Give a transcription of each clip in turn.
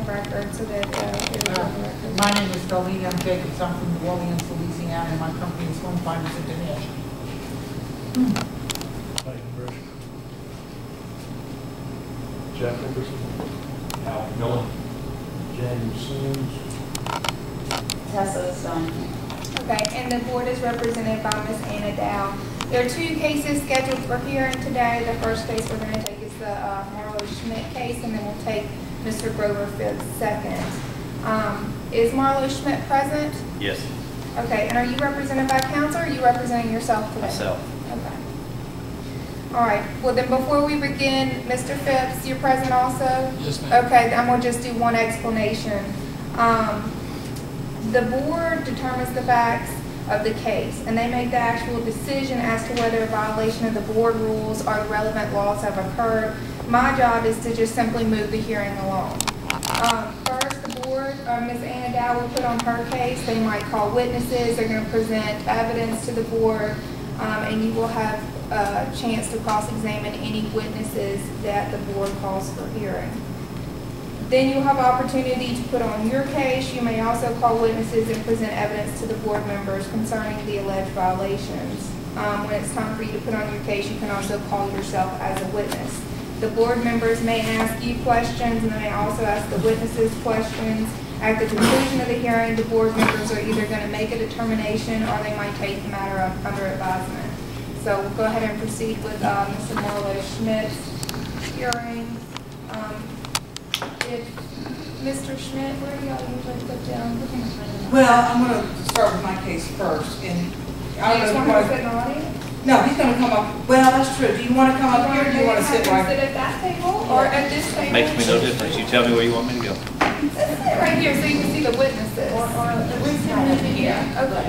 record so that it was on the record. My name is Darlene M. Jacobs. I'm from New Orleans, Louisiana, and my company is Home Finders International. Thank you, Bruce. Jeff Nickerson. Al Miller. James Sims. Tessa Stone. Okay, and the board is represented by Ms. Anna Dow. There are two cases scheduled for hearing today. The first case we're going to take is the Marlo Schmidt case, and then we'll take Mr. Grover Phipps second. Is Marlo Schmidt present? Yes. Okay, and are you represented by counsel, or are you representing yourself today? Myself. Okay. All right, well then before we begin, Mr. Phipps, you're present also? Yes, ma'am. Okay, I'm going to just do one explanation. The board determines the facts of the case, and they make the actual decision as to whether a violation of the board rules or the relevant laws have occurred. My job is to just simply move the hearing along. First, the board, Ms. Anna Dow will put on her case. They might call witnesses. They're going to present evidence to the board, and you will have a chance to cross-examine any witnesses that the board calls for hearing. Then you'll have opportunity to put on your case. You may also call witnesses and present evidence to the board members concerning the alleged violations. When it's time for you to put on your case, you can also call yourself as a witness. The board members may ask you questions, and they may also ask the witnesses questions. At the conclusion of the hearing, the board members are either going to make a determination or they might take the matter up under advisement. So we'll go ahead and proceed with Mr. Marlo Schmidt's hearing. If Mr. Schmidt, where do y'all usually put down? Well, I'm going to start with my case first. And I just want to sit in the audience? No, he's going to come up. Well, that's true. Do you want to come up here, or do you want to sit right Sit at that table or at this table? Makes me no difference. You tell me where you want me to go. Sit right here so you can see the witnesses. Or we can move it here. Okay.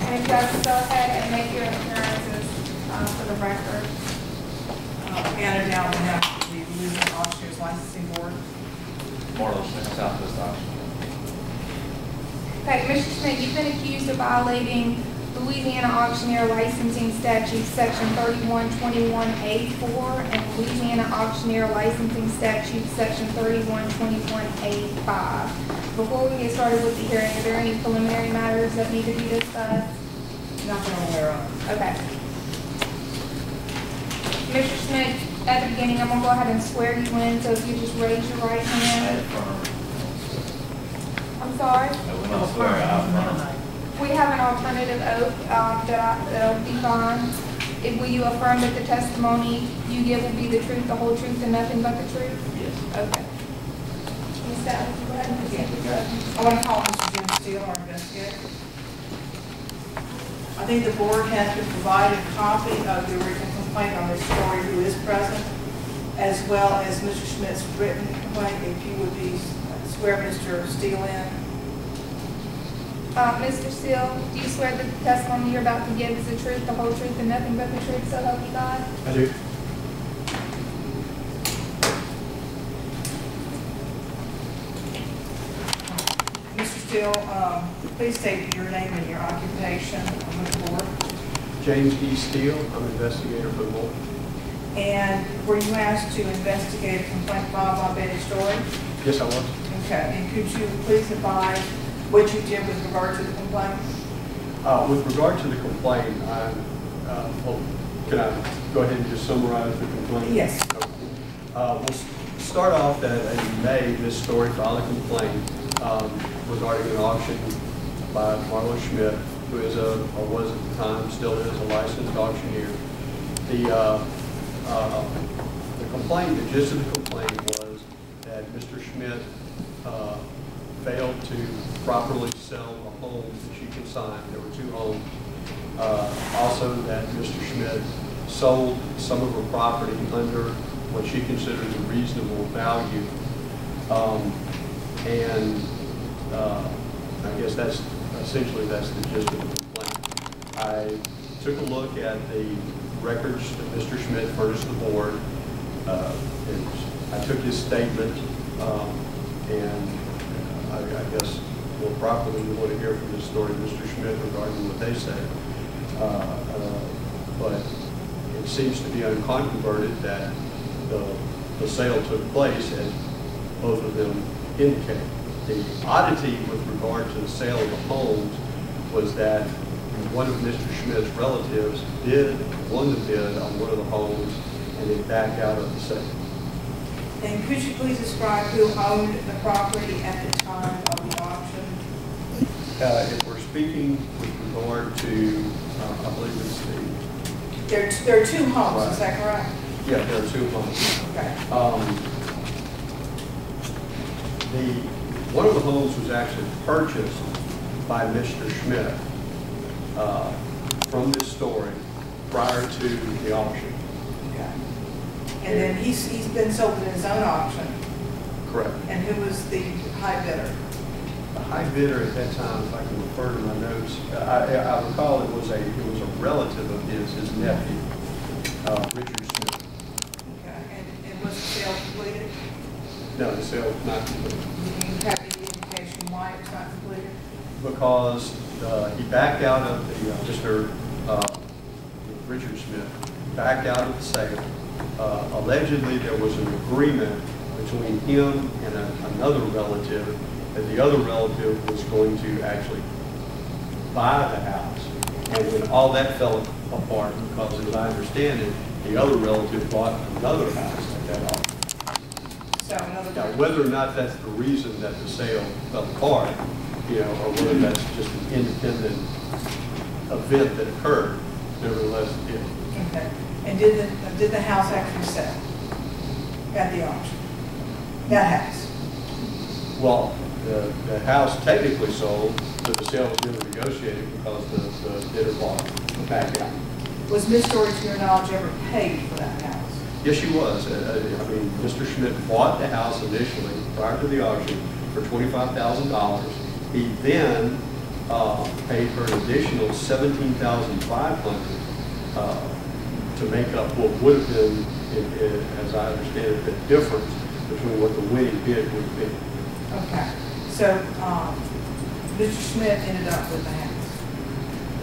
And you guys go ahead and make your appearances for the record. Anna Dow on behalf of the Louisiana Auctioneer's Licensing Board. Marlo Schmidt, Southwest Auctioneer. Okay, Mr. Schmidt, you've been accused of violating Louisiana Auctioneer Licensing Statute Section 3121A4 and Louisiana Auctioneer Licensing Statute Section 3121A5. Before we get started with the hearing, are there any preliminary matters that need to be discussed? Nothing I'm aware of. Okay. Mr. Schmidt, at the beginning, I'm going to go ahead and swear you in, so if you just raise your right hand. I'm sorry? I will not swear. I affirm. We have an alternative oath that'll be fine. Will you affirm that the testimony you give will be the truth, the whole truth, and nothing but the truth? Yes. Okay. Ms. Dow, go ahead and proceed with your oath. I want to call Mr. Jim Steele, our investigator. I think the board has been provided a copy of the written complaint on this story, who is present, as well as Mr. Schmidt's written complaint. If you would be swear Mr. Steele in. Mr. Steele, do you swear that the testimony you're about to give is the truth, the whole truth, and nothing but the truth, so help you God? I do. Mr. Steele, please state your name and your occupation on the board. James E. Steele, I'm an investigator for the board. And were you asked to investigate a complaint filed by Betty Story? Yes, I was. Okay, and could you please advise what you did with regard to the complaint? With regard to the complaint, well, can I go ahead and just summarize the complaint? Yes. We'll start off that in May, Ms. Story filed a complaint regarding an auction by Marlo Schmidt, who is or was at the time, still is a licensed auctioneer. The complaint, the gist of the complaint was that Mr. Schmidt failed to properly sell a home that she consigned. There were 2 homes. Also that Mr. Schmidt sold some of her property under what she considers a reasonable value. I guess that's essentially the gist of the complaint. I took a look at the records that Mr. Schmidt furnished the board. I took his statement and I guess more properly, we want to hear from this story, Mr. Schmidt, regarding what they said. But it seems to be uncontroverted that the sale took place, as both of them indicate. The oddity with regard to the sale of the homes was that one of Mr. Schmidt's relatives won the bid on one of the homes and then backed out of the sale. And could you please describe who owned the property at the time of the auction? If we're speaking with regard to, I believe it's There are two homes, Right. is that correct? yeah, there are two homes. Okay. One of the homes was actually purchased by Mr. Schmidt from this story prior to the auction. Okay. And then he's been sold at his own auction. Correct. And who was the high bidder? The high bidder at that time, if I can refer to my notes, I recall it was a relative of his nephew, Richard Schmidt. Okay. And was the sale completed? No, the sale was not completed. Do you have any indication why it was not completed? Because he backed out of Mr. Richard Schmidt backed out of the sale. Allegedly, there was an agreement between him and another relative that the other relative was going to actually buy the house. And when all that fell apart, because as I understand it, the other relative bought another house at that auction. So in other Now, words, whether or not that's the reason that the sale fell apart, or whether that's just an independent event that occurred, nevertheless, it did. okay. And did the house actually sell at the auction? That house? Well, the house technically sold, but the sale was never negotiated because the bidder bought back out. Was Ms. Story, to your knowledge, ever paid for that house? Yes, she was. Mr. Schmidt bought the house initially prior to the auction for $25,000. He then paid her an additional $17,500 to make up what would have been, as I understand it, the difference between what the winning bid would be. Okay. So Mr. Schmidt ended up with the house.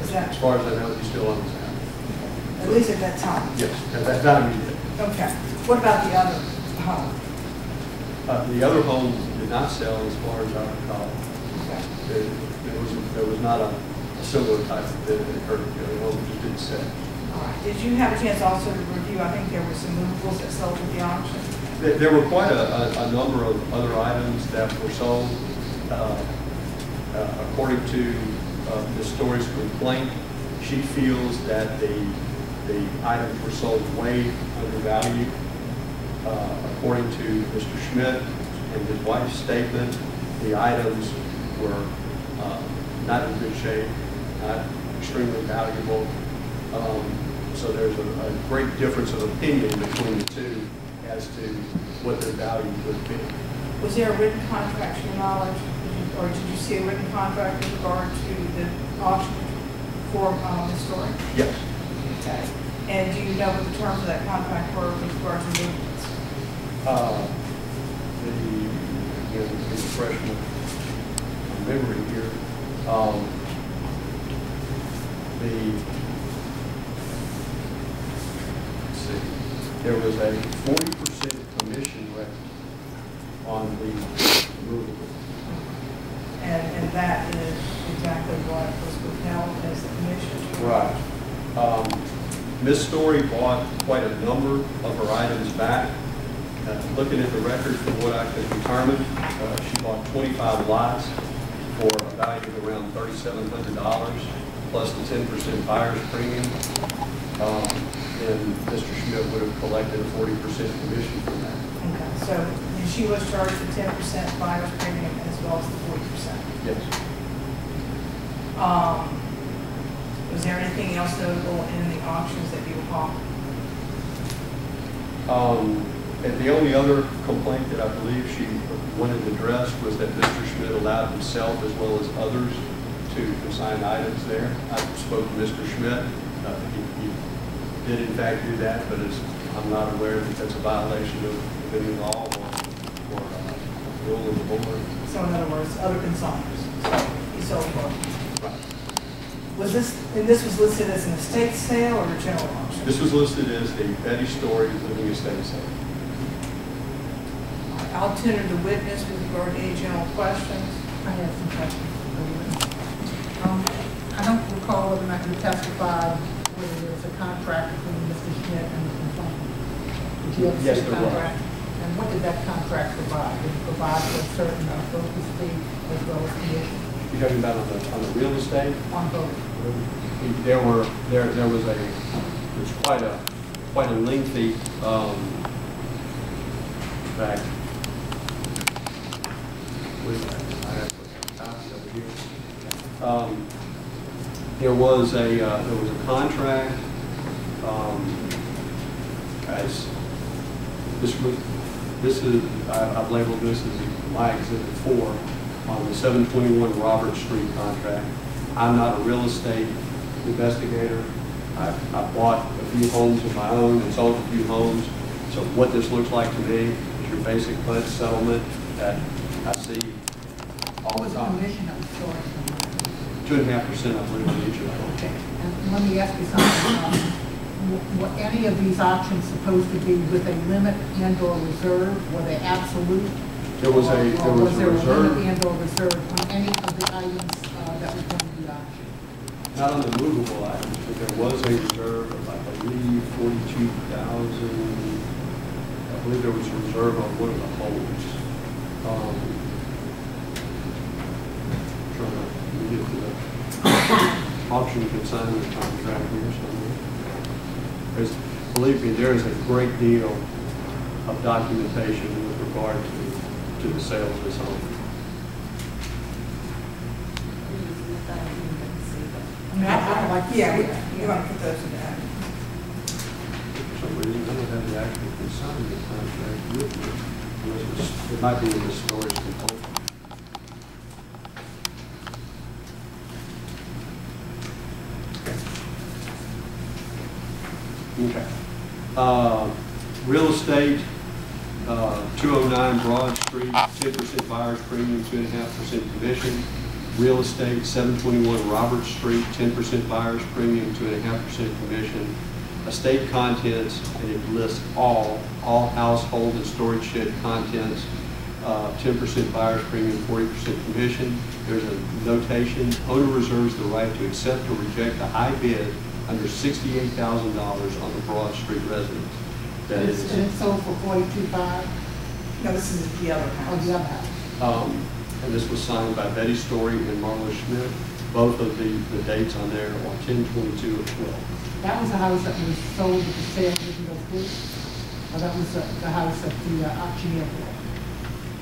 Is As that, far as I know, he still owns the house. at least at that time? Yes, at that time he did. Okay. What about the other home? The other home did not sell, as far as I recall. Okay. There was not a similar type of bid that occurred. The other home just didn't sell. All right. Did you have a chance also to review, I think there were some movables that sold at the auction? There were quite a number of other items that were sold. According to Ms. Story's complaint, she feels that the items were sold way undervalued. According to Mr. Schmidt and his wife's statement, the items were not in good shape, not extremely valuable. So there's a great difference of opinion between the two as to what their value would be. Was there a written contract to your knowledge, or did you see a written contract with regard to the auction for Ms. Story? Yes. Okay. And do you know what the terms of that contract were with regard to movements? The freshman memory here. Let's see. There was a 40% commission rate on the movable. And that is exactly what was withheld as the commission? Right. Ms. Story bought quite a number of her items back. Looking at the record from what I could determine, she bought 25 lots for a value of around $3,700 plus the 10% buyer's premium. And Mr. Schmidt would have collected a 40% commission from that. Okay, so she was charged the 10% buyer's premium as well as the 40%. Yes. Was there anything else notable in the auctions that you recall? And the only other complaint that I believe she wanted addressed was that Mr. Schmidt allowed himself as well as others to consign items there. I spoke to Mr. Schmidt. He did in fact do that, but I'm not aware that that's a violation of any law or rule of the board. So in other words, other consigners. sold for. Was this, and this was listed as an estate sale or a general auction? This was listed as a Betty Story living estate sale. I'll tender the witness with regard to any general questions. I have some questions. I don't recall whether or not you testified whether there was a contract between Mr. Schmidt and the complainant. Did you ever see Yes, a there was. contract? And what did that contract provide? Did it provide for a certain broker's fee as well as commission You're talking about on the real estate? on both? There was quite a lengthy, in fact, I have a copy over here. There was a contract, as I've labeled this as my exhibit 4 on the 721 Robert Street contract. I'm not a real estate investigator. I bought a few homes of my own and sold a few homes. So what this looks like to me is your basic pledge settlement that I see all What was the the time. commission that was charged? 2.5%, I believe, on each of them. Okay. And let me ask you something. Were any of these auctions supposed to be with a limit and/or reserve? Were they absolute? There was Or a was there a limit reserve, and/or reserve on any of the items that were going to be auctioned? not on the movable items, but there was a reserve of, I believe, 42,000. I believe there was a reserve on one of the homes. Trying to get to the auction consignment contract here somewhere. Believe me, there is a great deal of documentation with regard to the sale of this home. I mean, I would like to see Yeah, that. we're going to put those in there. For some reason, I don't have the actual consignment contract with me. It might be in the storage component. Okay. Real estate, 209 Broad Street, 10% buyer's premium, 2.5% commission. Real estate, 721 Robert Street, 10% buyer's premium, 2.5% commission. Estate contents, and it lists all household and storage shed contents, 10% buyer's premium, 40% commission. There's a notation, owner reserves the right to accept or reject a high bid under $68,000 on the Broad Street residence. That And is, it's sold for $42,500 No, this is the other on house. the other house. and this was signed by Betty Story and Marlo Schmidt. Both of the dates on there are 10/22 of 12. That was the house that was sold at the sale didn't go through? Or that was the house that the auctioneer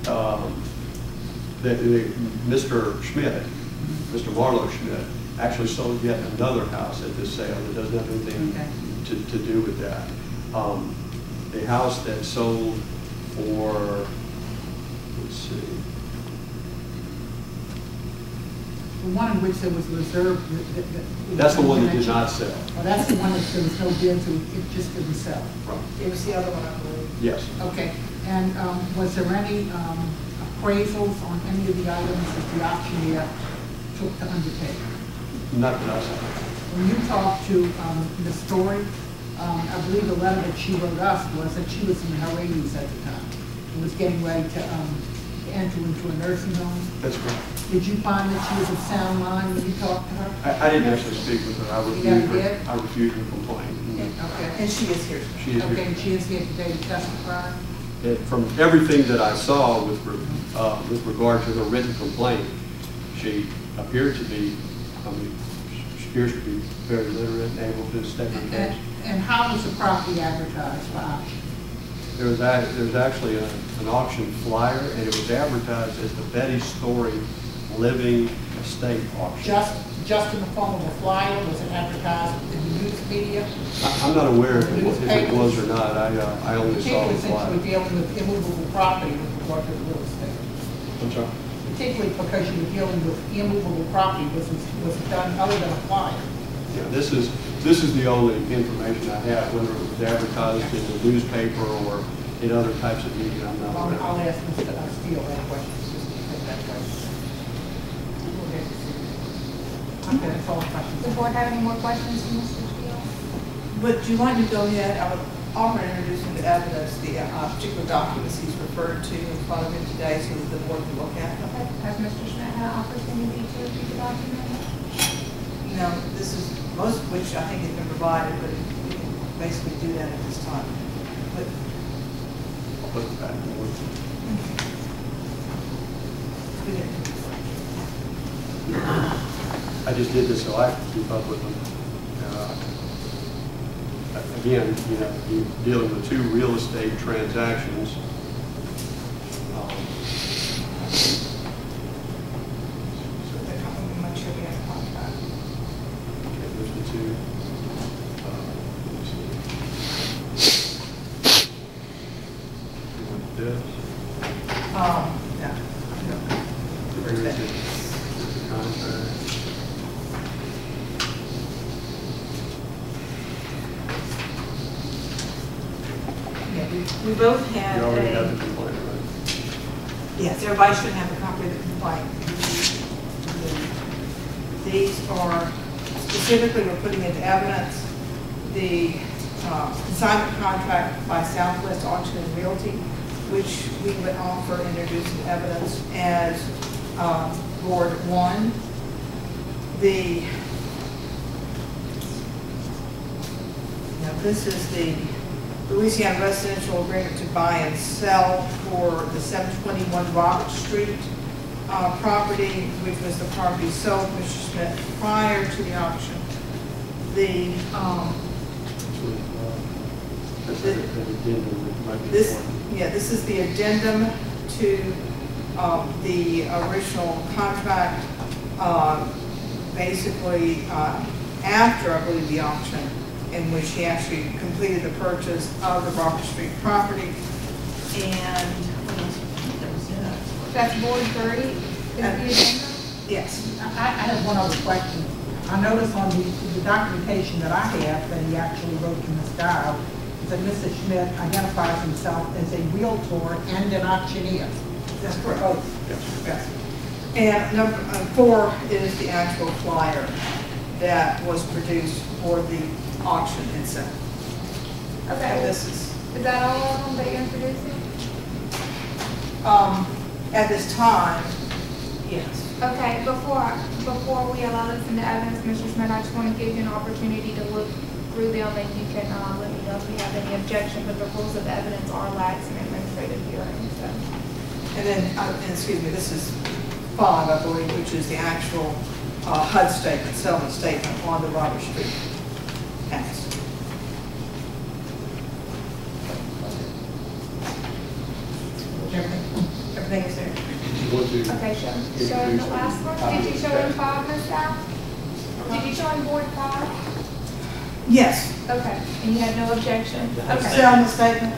bought? Mr. Schmidt, Mr. Marlo Schmidt, actually sold yet another house at this sale that doesn't have anything to do with that. The house that sold for, let's see, The one in which there was reserve. that's the one that did not sell. Oh, that's the one that there was no bid to, it just didn't sell. Right. It was the other one, I believe. Yes. Okay, and was there any appraisals on any of the items that the auctioneer took to undertake? Not that I saw. When you talked to Ms. Story, I believe the letter that she wrote us was that she was in her 80s at the time and was getting ready to enter into a nursing home. That's correct. Did you find that she was of sound mind when you talked to her? I didn't actually speak with her. I You refused never did? her. I refused her complaint. Okay. And she is here. She is Okay, here. and she is here today to testify? From everything that I saw with regard to her written complaint, she appeared to be, she appears to be very literate and able to state her case. And how was the property advertised for auction? There's actually an auction flyer, and it was advertised as the Betty Story Living Estate Auction. Just in the form of a flyer, was it advertised in the news media? I'm not aware if it was or not. I only saw the Particularly since flyer. we're dealing with immovable property with regard to the real estate. I'm sorry. Particularly because you were dealing with immovable property, was it done other than a flyer? Yeah, this is the only information I have, whether it was advertised in the newspaper or in other types of media. I'm not aware. I'll ask Mr. Steele that question, just to take that question. We'll get to see Okay, that's all the questions. Does the board have any more questions for Mr. Steele? Would you like to go ahead? I would offer to introduce into evidence the particular documents he's referred to in front of him today so that the board can look at them. Okay. Has Mr. Schmidt had an opportunity to review the document? No, this is, most of which I think has been provided, but we can basically do that at this time. But I'll put it back forward. we didn't. I just did this so I could keep up with them. Again, you know, you're dealing with two real estate transactions. I'm not sure we have a contract. Okay, there's the two. Let me see. You want this? Yeah. Where is it? There's the contract. Yeah, we both had You already have a, the complaint, right? yes, everybody should have a copy of the complaint. These are, specifically, we're putting into evidence the consignment contract by Southwest Auction and Realty, which we would offer introducing evidence as Board 1. Now, this is the Louisiana residential agreement to buy and sell for the 721 Robert Street property, which was the property sold to Mr. Schmidt prior to the auction. The this is the addendum to the original contract, basically after, I believe, the auction, in which he actually completed the purchase of the Robert Street property. And what else? That was it. That's board 30, is the agenda? Yes. I have one other question. I noticed on the documentation that I have that he actually wrote to Ms. Dial, that Mr. Schmidt identifies himself as a realtor and an auctioneer. That's correct. Both. Yes. And number 4 is the actual flyer that was produced for the auction itself. Okay. And this is, Is that all of them that you're introducing? at this time, yes. Okay, before we allow this into evidence, Mr. Schmidt, I just want to give you an opportunity to look through them, and you can let me know if you have any objection, but the rules of evidence are lax in administrative hearings, so. And then, and excuse me, this is 5, I believe, which is the actual HUD statement, settlement statement on the Robert Street house. Everything is there. You want to Okay, show him the last one. Did you show him 5, Ms. Dow? Did you show him board 5? Yes. Okay, and you had no objection? Okay. Settlement statement?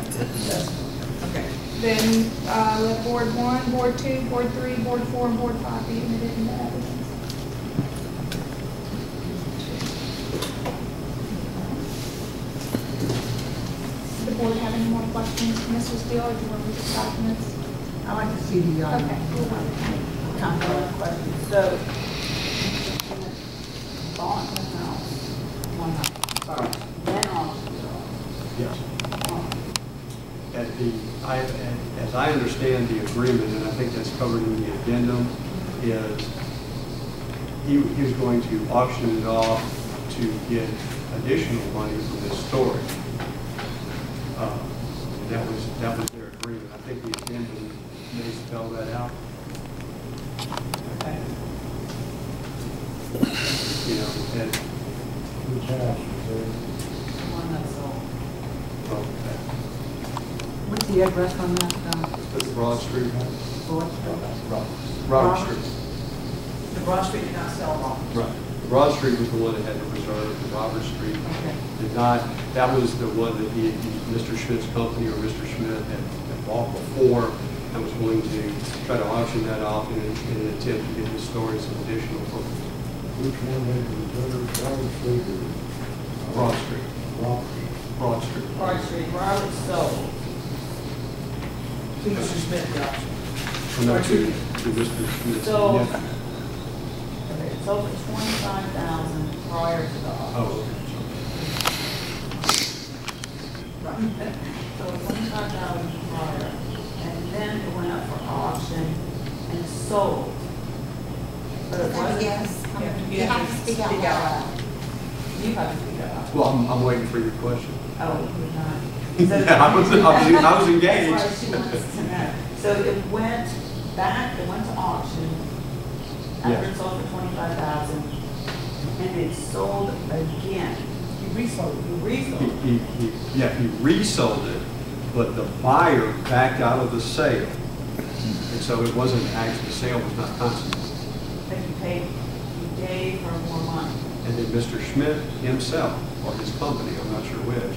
Okay. Then, let board 1, board 2, board 3, board 4, and board 5 be admitted into evidence. Does the board have any more questions for Mr. Steele, or do you want to read the documents? I'd like to see the Okay. contract. Question. So, bought the house, one house, sorry, then auctioned it off. Yes. As I understand the agreement, and I think that's covered in the addendum, is he was going to auction it off to get additional money from this storage. That was their agreement. I think the addendum may spell that out. Okay. You know, and, Which house is there? One that's sold. well, What's the address on that? that's the Broad Street house. Board? Robert Street. The Broad Street did not sell long. Right. Broad Street was the one that had the reserve. The Robert Street Okay. did not. That was the one that Mr. Schmidt's company or Mr. Schmidt had bought before and was willing to try to auction that off in an attempt to get the storage some additional funds. Which one had the reserve, Robert Street or? Broad Street. Robert. Broad Street. Broad Street, Robert sold to Mr. Schmidt, the auction. No, to Mr. Schmidt's So- nephew. Okay. sold for $25,000 prior to the auction. Oh, okay. So $25,000 prior, and then it went up for auction and sold. But it wasn't. Yeah, You have to speak out loud. You have to speak out. Well, I'm waiting for your question. Oh, you're not. Yeah, I was engaged. That's why she wants to know. So it went back, it went to auction, after Yes. it sold for $25,000, and it sold again. You resold it. You resold it. He resold it, but the buyer backed out of the sale. And so it wasn't actually, the sale was not consummated. But you gave her more money. And then Mr. Schmidt himself, or his company, I'm not sure which,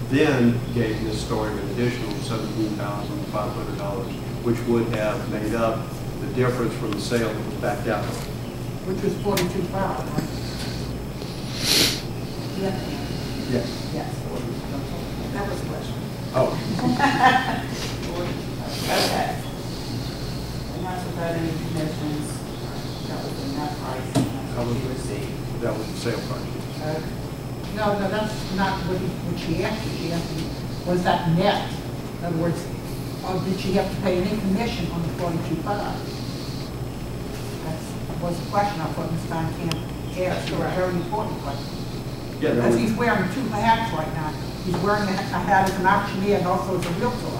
then gave Ms. Story an additional $17,500, which would have made up the difference from the sale that was backed out. Which was $42,000, right? Yes. Yes. Yes. That was the question. Oh, Okay. And that's without any commissions. That was the net price. And that's what you received. that was the sale price. Okay. No, that's not what she asked you. She asked you, was that net? In other words, or did she have to pay any commission on the $42,500? That was the question I thought Ms. Steinkamp asked. A very important question. Yeah, there Because was, he's wearing two hats right now. He's wearing a hat as an auctioneer and also as a realtor.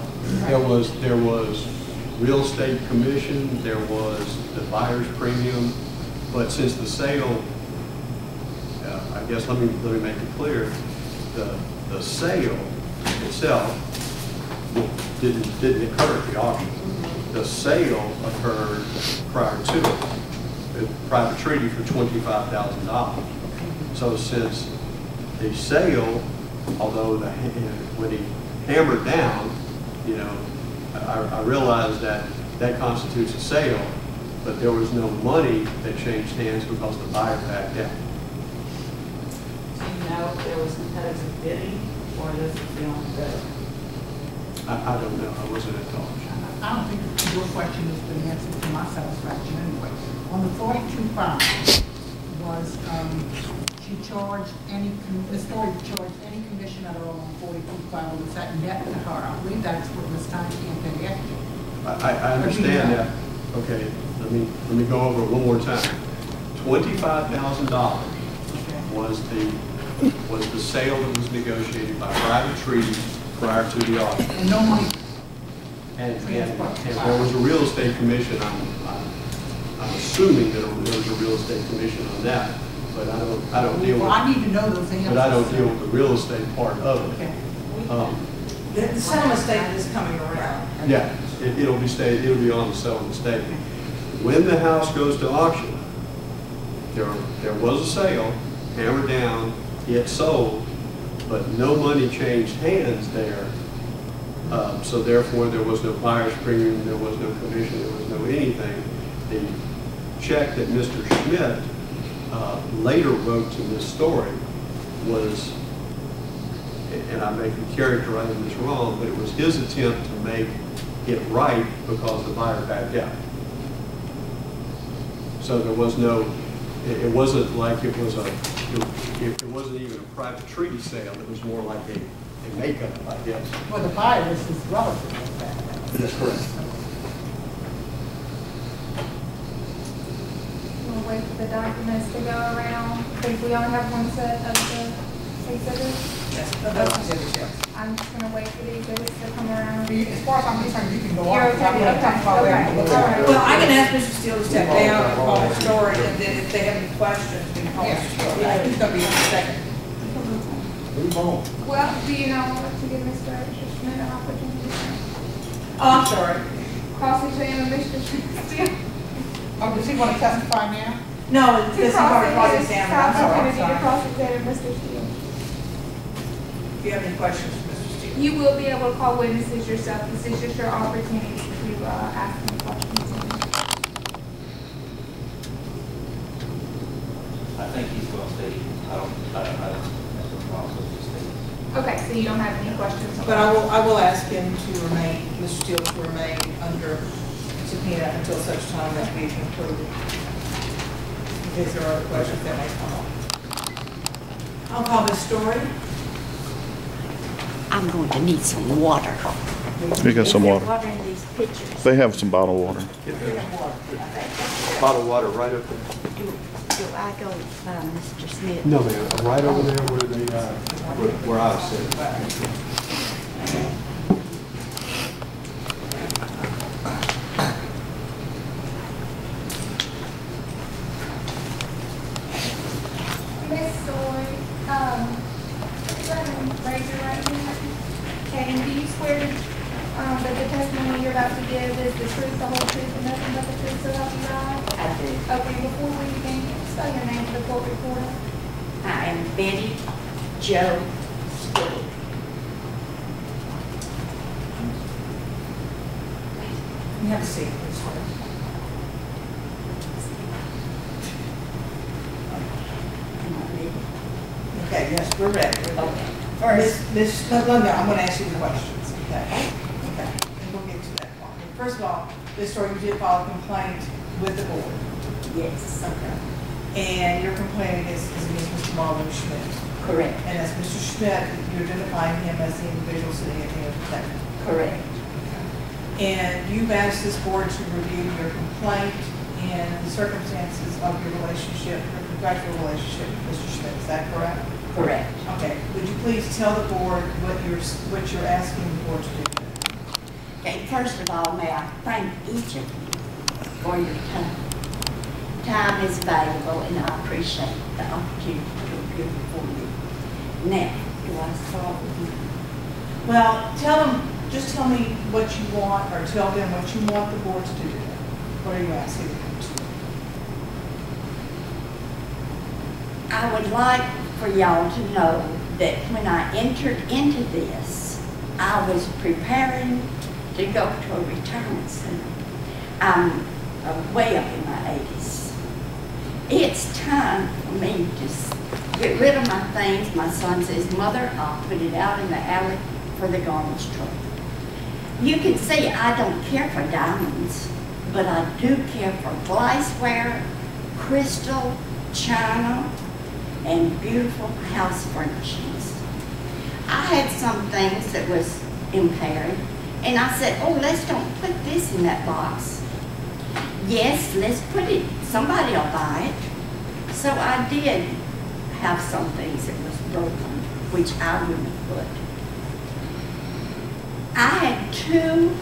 there was real estate commission, there was the buyer's premium, but since the sale, I guess let me make it clear, the sale itself didn't occur at the auction. The sale occurred prior to it, a private treaty for $25,000. So since the sale, although when he hammered down, you know, I realized that constitutes a sale, but there was no money that changed hands because the buyer backed out. Do you know if there was competitive bidding, or this is the only bidder? I don't know. I wasn't at the auction. I don't think your question has been answered to my satisfaction anyway. On the $42,500, was she charged the Story charged any commission at all on $42,500? Was that net to her? I believe that's what Ms. Steinkamp had asked you. I understand that. Okay, let me go over it one more time. $25,000 was the sale that was negotiated by private treaty prior to the auction. And no money. And there was a real estate commission. I'm assuming that there was a real estate commission on that, but I don't deal with. Well, I need to know those answers. But I don't deal with the real estate part of it. Okay. The settlement statement is coming around. Yeah, it'll be on the settlement statement. When the house goes to auction, there was a sale, hammered down, it sold, but no money changed hands there. So therefore, there was no buyer's premium, there was no commission, there was no anything. The check that Mr. Schmidt later wrote to Ms. Story was, and I may be characterizing this wrong, but it was his attempt to make it right because the buyer backed out. So there was no, it wasn't like it was it wasn't even a private treaty sale. It was more like a makeup, I guess. Well, the buyer was his relative. That's correct. We'll wait for the documents to go around. I think we only have one set of the exhibits. Yes, those exhibits, yes. I'm just gonna wait for the exhibits to come around. As far as I'm concerned, you can go on. You're okay, okay, all right. Well, I can ask Mr. Steele to step down and call the story, and then if they have any questions, we can call Mr. Steele. He's gonna be in a second. Move on. Well, do you know what to give Mr. Schmidt an opportunity to Oh, I'm sorry. cross-examine Mr. Schmidt still? Oh, does he want to testify now? No, this is part of the Opportunity exam. to I'm sorry. cross-examine Mr. Steele. If you have any questions for Mr. Steele. You will be able to call witnesses yourself. This is just your opportunity to ask them questions. I think he's going to stay. I don't know. That's the process to stay. Okay, so you don't have any questions? But I will ask him to remain, Mr. Steele to remain under subpoena until such time that we conclude. case there are other questions that may come up. I'll call Ms. Story. I'm going to need some water. You got some Is there water. water in these pitchers? They have some bottled water. Bottled water right up there. Do I go by Mr. Schmidt? No, ma'am, right over there where they, where I was sitting. Miss Story, go ahead and raise your right hand. Okay, and do you swear that the testimony you're about to give is the truth, the whole truth, and nothing but the truth, so help you God? I do. Okay, before we begin, can you spell your name for the court reporter? I am Betty Joe Stewart. You have a seat, please. Am I ready? Okay, yes, we're ready. Okay. Ms. Ludlow, I'm going to ask you the questions, okay? Okay, and we'll get to that part. First of all, Ms. Story, you did file a complaint with the board. Yes. Okay. And your complaint is against Mr. Marlo Schmidt. Correct. And as Mr. Schmidt, you're identifying him as the individual sitting at the end of the table. Correct. And you've asked this board to review your complaint and the circumstances of your relationship, your contractual relationship with Mr. Schmidt. Is that correct? Correct. Okay. Would you please tell the board what you're asking the board to do? Okay, first of all, may I thank each of you for your time. Time is valuable, and I appreciate the opportunity to appear before you. Now, do I start with you? Well, just tell me what you want, or tell them what you want the board to do. What are you asking them to do? I would like for y'all to know that when I entered into this, I was preparing to go to a retirement center. I'm way up in my 80s. It's time for me to get rid of my things. My son says, Mother, I'll put it out in the alley for the garbage truck. You can see I don't care for diamonds, but I do care for glassware, crystal, china, and beautiful house furnishings. I had some things that was impaired, and I said, oh, let's don't put this in that box. Yes, let's put it, somebody will buy it. So I did have some things that was broken, which I wouldn't have put. I had 2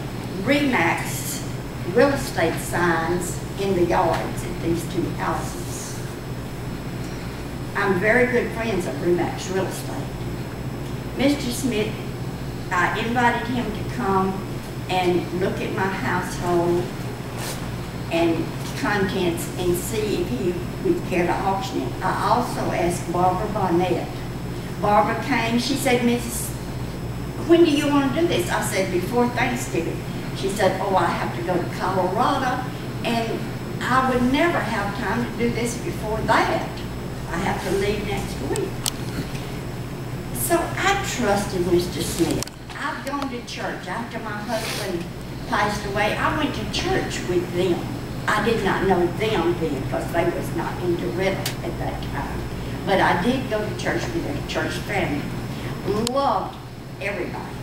Remax real estate signs in the yards at these 2 houses. I'm very good friends of Remax Real Estate. Mr. Schmidt, I invited him to come and look at my household and contents and see if he would care to auction it. I also asked Barbara Barnett. Barbara came, she said, Mrs., when do you want to do this? I said, before Thanksgiving. She said, oh, I have to go to Colorado, and I would never have time to do this before that. I have to leave next week. So I trusted Mr. Smith. I've gone to church. After my husband passed away, I went to church with them. I did not know them then because they was not into rental at that time. But I did go to church with their church family. Loved everybody.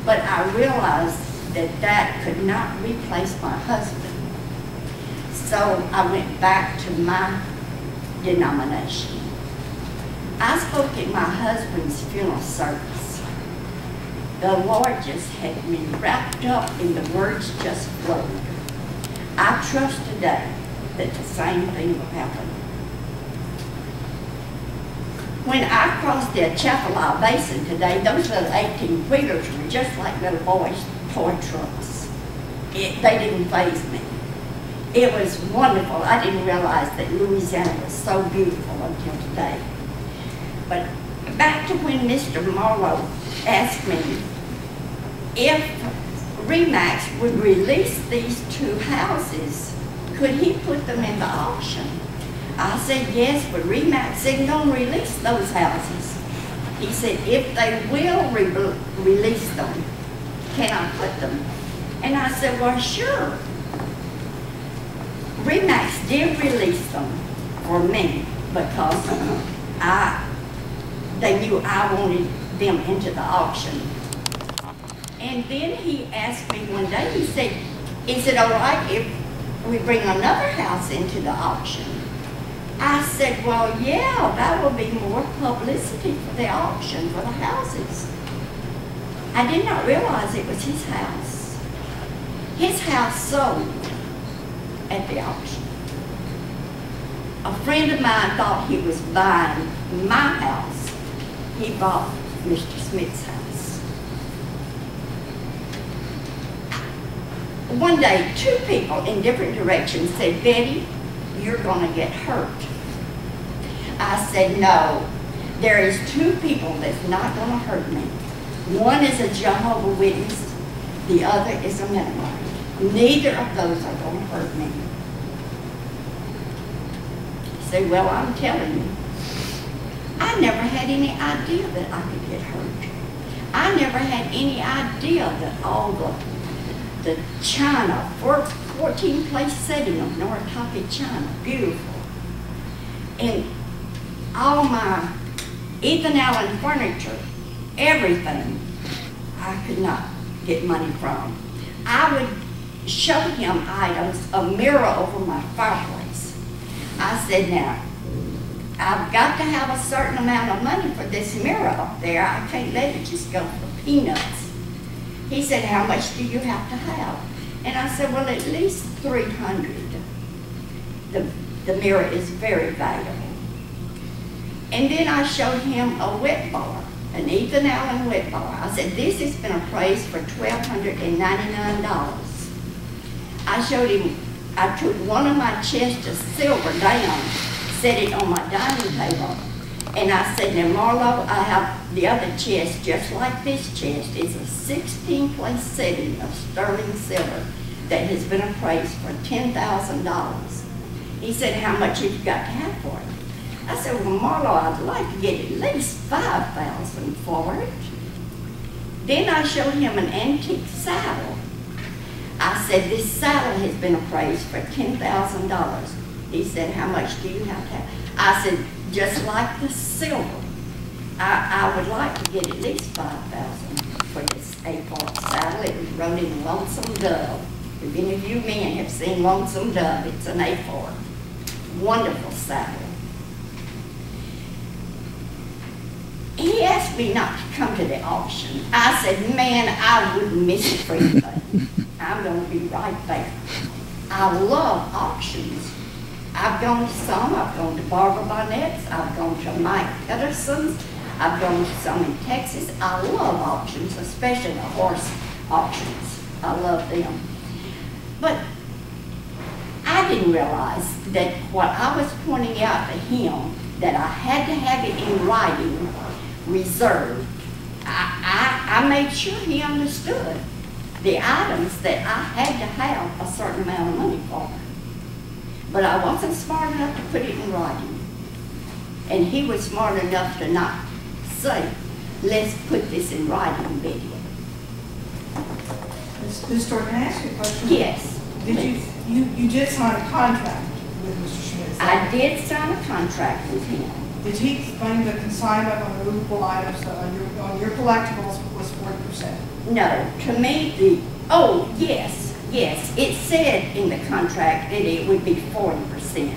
But I realized that that could not replace my husband. So I went back to my denomination. I spoke at my husband's funeral service. The Lord just had me wrapped up in the words just flowed. I trust today that the same thing will happen. When I crossed the Atchafalaya Basin today, those little 18-wheelers were just like little boys' toy trucks. They didn't faze me. It was wonderful. I didn't realize that Louisiana was so beautiful until today. But back to when Mr. Marlo asked me if Remax would release these 2 houses, could he put them in the auction? I said, yes, but Remax said, don't release those houses. He said, if they will release them, can I put them? And I said, well, sure. Remax did release them for me because they knew I wanted them into the auction. And then he asked me one day, he said, is it all right if we bring another house into the auction? I said, well, yeah, that will be more publicity for the auction, for the houses. I did not realize it was his house. His house sold at the auction. A friend of mine thought he was buying my house. He bought Mr. Schmidt's house. One day, two people in different directions said, Betty, you're going to get hurt. I said, no, there is two people that's not going to hurt me. One is a Jehovah's Witness, the other is a Mennonite. Neither of those are going to hurt me. I said, well, I'm telling you, I never had any idea that I could get hurt. I never had any idea that all the china, 14-place setting of Noritake china, beautiful. And all my Ethan Allen furniture, everything, I could not get money from. I would show him items, a mirror over my fireplace. I said, now, I've got to have a certain amount of money for this mirror up there. I can't let it just go for peanuts. He said, how much do you have to have? And I said, well, at least 300. The mirror is very valuable. And then I showed him a wet bar, an Ethan Allen wet bar. I said, this has been appraised for $1,299. I showed him, I took one of my chests of silver down, set it on my dining table, and I said, now Marlo, I have the other chest just like this chest. It's a 16-place setting of sterling silver that has been appraised for $10,000. He said, how much have you got to have for it? I said, well, Marlo, I'd like to get at least $5,000 for it. Then I showed him an antique saddle. I said, this saddle has been appraised for $10,000. He said, how much do you have to have? I said, just like the silver, I would like to get at least $5,000 for this A4 saddle. It was rode in Lonesome Dove. If any of you men have seen Lonesome Dove, it's an A4. Wonderful saddle. He asked me not to come to the auction. I said, man, I wouldn't miss it for anything. I'm going to be right there. I love auctions. I've gone to some. I've gone to Barbara Barnett's. I've gone to Mike Pedersen's. I've gone to some in Texas. I love auctions, especially the horse auctions. I love them. But I didn't realize that what I was pointing out to him, that I had to have it in writing, reserved. I made sure he understood the items that I had to have a certain amount of money for. But I wasn't smart enough to put it in writing. And he was smart enough to not say, let's put this in writing, Betty. Ms. Storr, can I ask you a question? Yes. Did you did sign a contract with Mr. Schmidt? I did sign a contract with him. Did he explain the consignment on the movable items on your collectibles was 40%? No, to me, yes, it said in the contract that it would be 40%.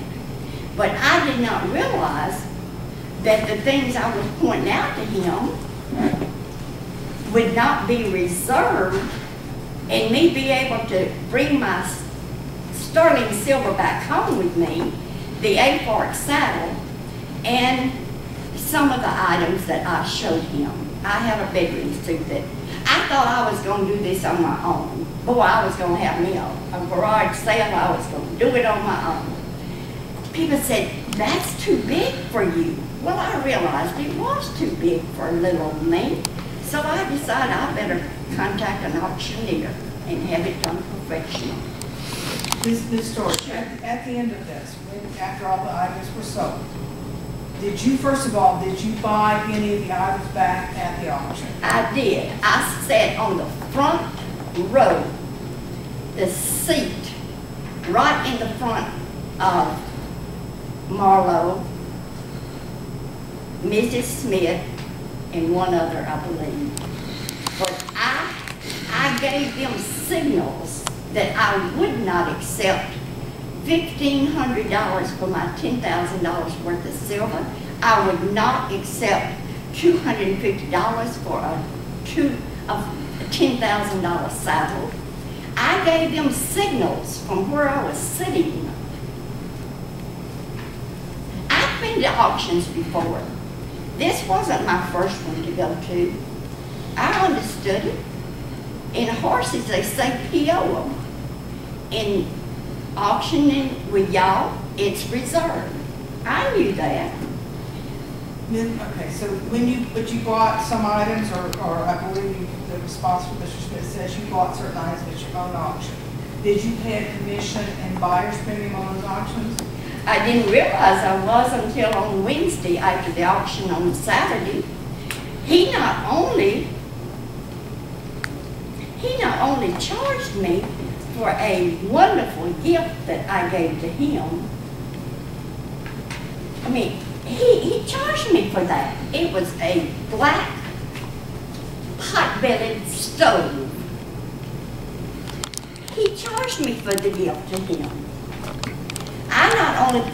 But I did not realize that the things I was pointing out to him would not be reserved and me be able to bring my sterling silver back home with me, the A4 saddle, and some of the items that I showed him. I have a bedroom suit that I thought I was going to do this on my own. Boy, I was going to have me a garage sale. I was going to do it on my own. People said, that's too big for you. Well, I realized it was too big for little old me. So I decided I better contact an auctioneer and have it done professional. Ms. Storr, at the end of this, after all the items were sold, did you buy any of the items back at the auction? I did. I sat on the front row, the seat, right in the front of Marlo, Mrs. Schmidt, and one other, I believe. But I gave them signals that I would not accept $1,500 for my $10,000 worth of silver. I would not accept $250 for a $10,000 saddle. I gave them signals from where I was sitting. I've been to auctions before. This wasn't my first one to go to. I understood it. In horses, they say PO them. In auctioning with y'all, it's reserved. I knew that. Okay, so when you bought some items, or I believe the response from Mr. Schmidt says you bought certain items at your own auction. Did you pay a commission and buyer's premium on those auctions? I didn't realize I was until on Wednesday after the auction on Saturday. He not only charged me for a wonderful gift that I gave to him. I mean, he charged me for that. It was a black pot-bellied stove. He charged me for the gift to him. I not only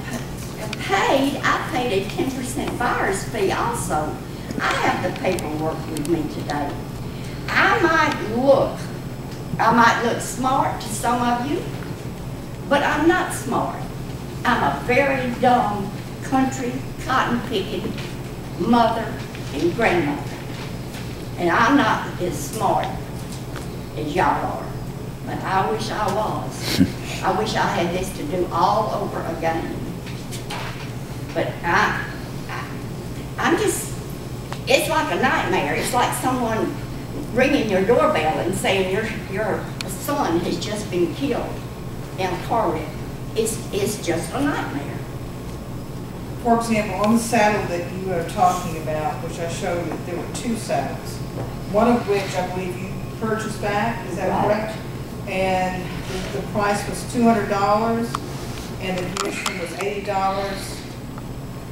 paid, I paid a 10% buyer's fee also. I have the paperwork with me today. I might look smart to some of you, but I'm not smart. I'm a very dumb country cotton-picking mother and grandmother. And I'm not as smart as y'all are, but I wish I was. I wish I had this to do all over again. But I'm just, it's like a nightmare. It's like someone ringing your doorbell and saying your son has just been killed in a car wreck. It's just a nightmare. For example, on the saddle that you were talking about, which I showed you, there were two saddles. One of which I believe you purchased back, is that correct? And the price was $200, and the commission was $80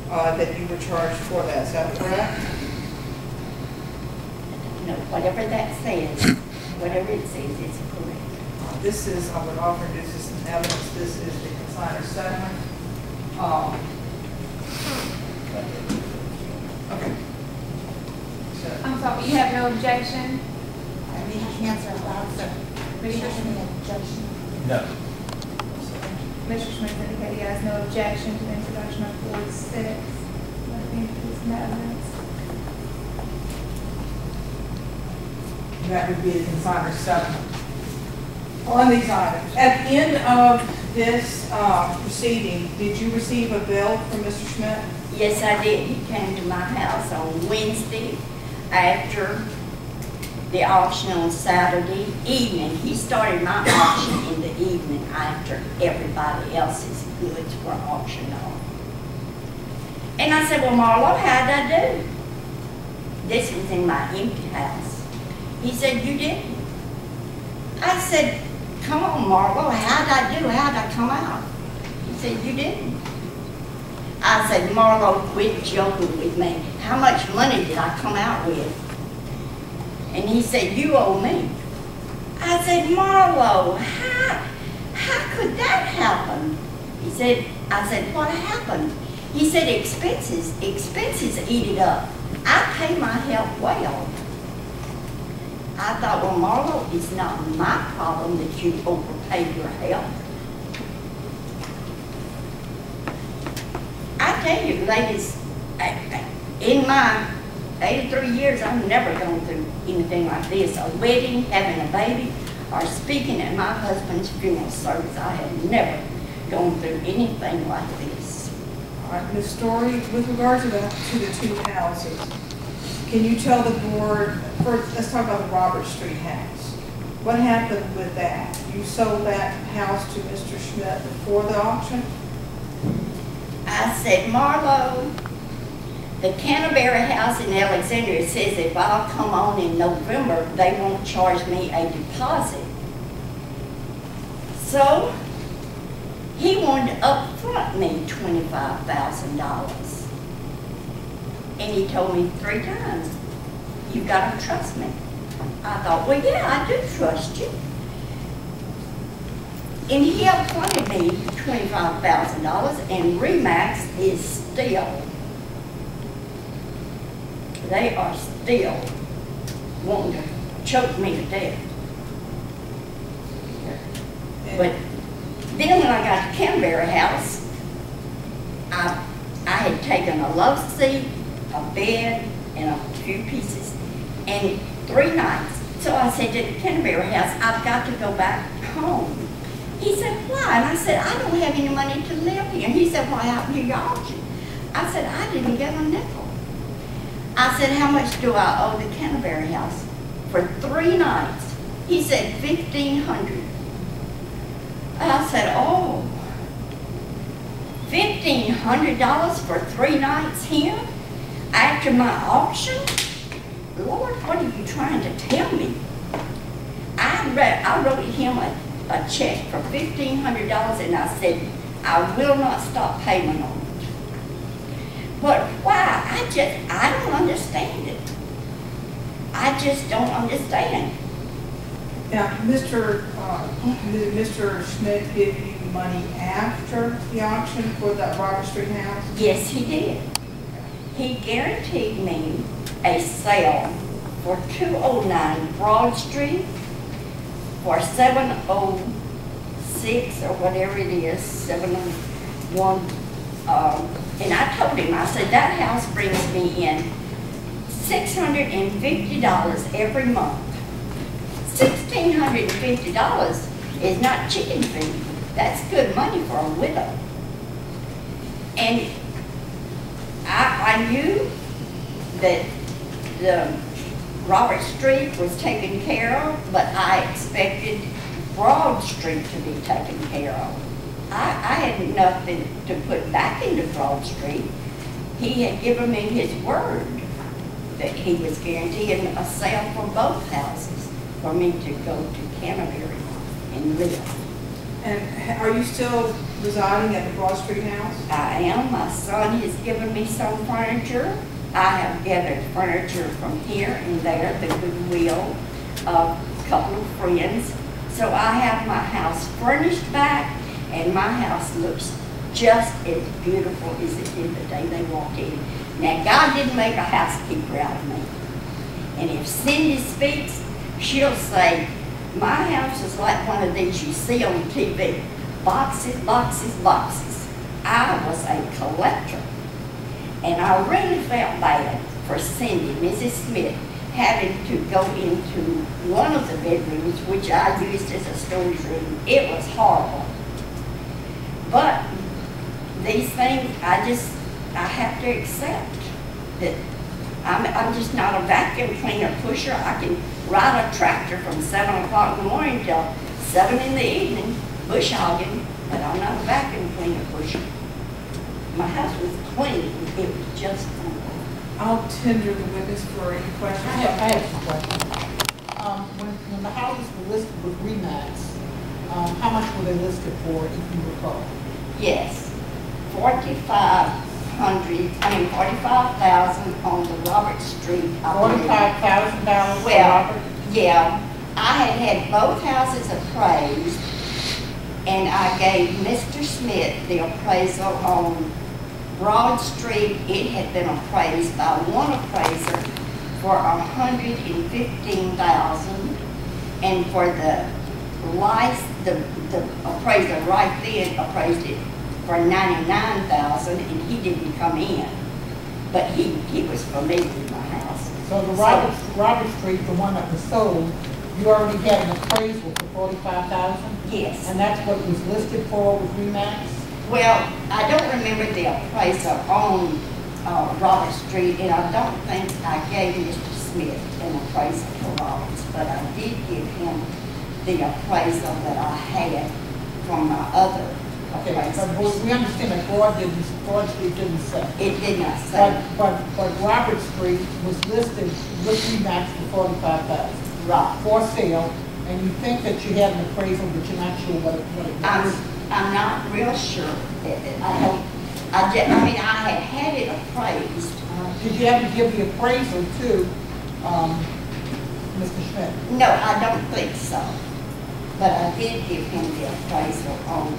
that you were charged for that. Is that correct? No, whatever that says, whatever it says, it's correct. This is, I would offer this as some evidence. This is the consignor settlement. Okay. So, I'm sorry, you have no objection? I mean, hands are allowed, so. Mr. Any objection? No. Mr. Schmidt indicated he has no objection to the introduction of 46. Let me introduce some evidence. that would be the consignor settlement. On these items, at the end of this proceeding, did you receive a bill from Mr. Schmidt? Yes, I did. He came to my house on Wednesday after the auction on Saturday evening. He started my auction in the evening after everybody else's goods were auctioned off. And I said, well, Marlo, how'd I do? This was in my empty house. He said, you didn't. I said, come on, Marlo, how'd I do? How'd I come out? He said, you didn't. I said, Marlo, quit joking with me. How much money did I come out with? And he said, you owe me. I said, Marlo, how could that happen? I said, what happened? He said, expenses eat it up. I pay my help well. I thought, well, Marlo, it's not my problem that you overpaid your help. I tell you, ladies, in my 83 years, I've never gone through anything like this. A wedding, having a baby, or speaking at my husband's funeral service. I have never gone through anything like this. All right, Ms. Story, with regard to the two houses, can you tell the board, first, let's talk about the Robert Street house. What happened with that? You sold that house to Mr. Schmidt before the auction? I said, Marlo, the Canterbury house in Alexandria says if I'll come on in November, they won't charge me a deposit. So, He wanted to upfront me $25,000. And he told me 3 times, "You gotta trust me." I thought, well, yeah, I do trust you. And he upfronted me $25,000, and Remax is still, they are still wanting to choke me to death. But then when I got to Canberra House, I had taken a love seat, a bed, and a few pieces, and 3 nights. So I said to the Canberra House, "I've got to go back home." He said, "Why?" And I said, "I don't have any money to live here." And he said, "Why out here your auction?" I said, "I didn't get a nickel." I said, "How much do I owe the Canberra House for 3 nights?" He said, $1,500. I said, "Oh, $1,500 for 3 nights here after my auction? Lord, what are you trying to tell me?" I wrote him a check for $1,500, and I said, "I will not stop payment on it." But why? I don't understand it. I just don't understand. Now, Mr. Schmidt give you money after the auction for that Robert Street house? Yes, he did. He guaranteed me a sale for 209 Broad Street for 706 or whatever it is, 701. And I told him, I said, that house brings me in $650 every month. $1,650 is not chicken feed. That's good money for a widow. And I knew that the Robert Street was taken care of, but I expected Broad Street to be taken care of. I had nothing to put back into Broad Street. He had given me his word that he was guaranteeing a sale for both houses for me to go to Canterbury and live. And are you still residing at the Broad Street house? I am. My son has given me some furniture. I have gathered furniture from here and there, the goodwill of a couple of friends. So I have my house furnished back, and my house looks just as beautiful as it did the day they walked in. Now, God didn't make a housekeeper out of me. And if Cindy speaks, she'll say, my house is like one of these you see on TV. Boxes, boxes, boxes. I was a collector. And I really felt bad for Cindy, Mrs. Schmidt, having to go into one of the bedrooms, which I used as a storage room. It was horrible. But these things, I have to accept that I'm just not a vacuum cleaner pusher. I can ride a tractor from 7 o'clock in the morning till 7 in the evening, bush hogging, but I'm not a vacuum cleaner pusher. My house was clean. It was just fine. I'll tender the witness for any questions. I have some questions. When the houses were listed with Remax, how much were they listed for, if you recall? Yes, $45,000 on the Robert Street. $45,000 for Well, Robert? yeah, I had both houses appraised, and I gave Mr. Schmidt the appraisal on Broad Street. It had been appraised by one appraiser for $115,000, and for the appraiser right then appraised it for $99,000, and he didn't come in, but he was familiar with my house. So the Robert Street, the one that was sold, you already had an appraisal for $45,000? Yes. And that's what it was listed for with Remax? Well, I don't remember the appraiser on Robert Street, and I don't think I gave Mr. Smith an appraisal for Roberts, but I did give him the appraisal that I had from my other Okay, appraisers. but we understand that Broad Street didn't sell. It did not say. But Robert Street was listed with Remax for $45,000. Right. For sale, and you think that you had an appraisal, but you're not sure what it was? I'm not real sure. I mean, I had it appraised. Did you ever give the appraisal to, Mr. Schmidt? No, I don't think so. But I did give him the appraisal on,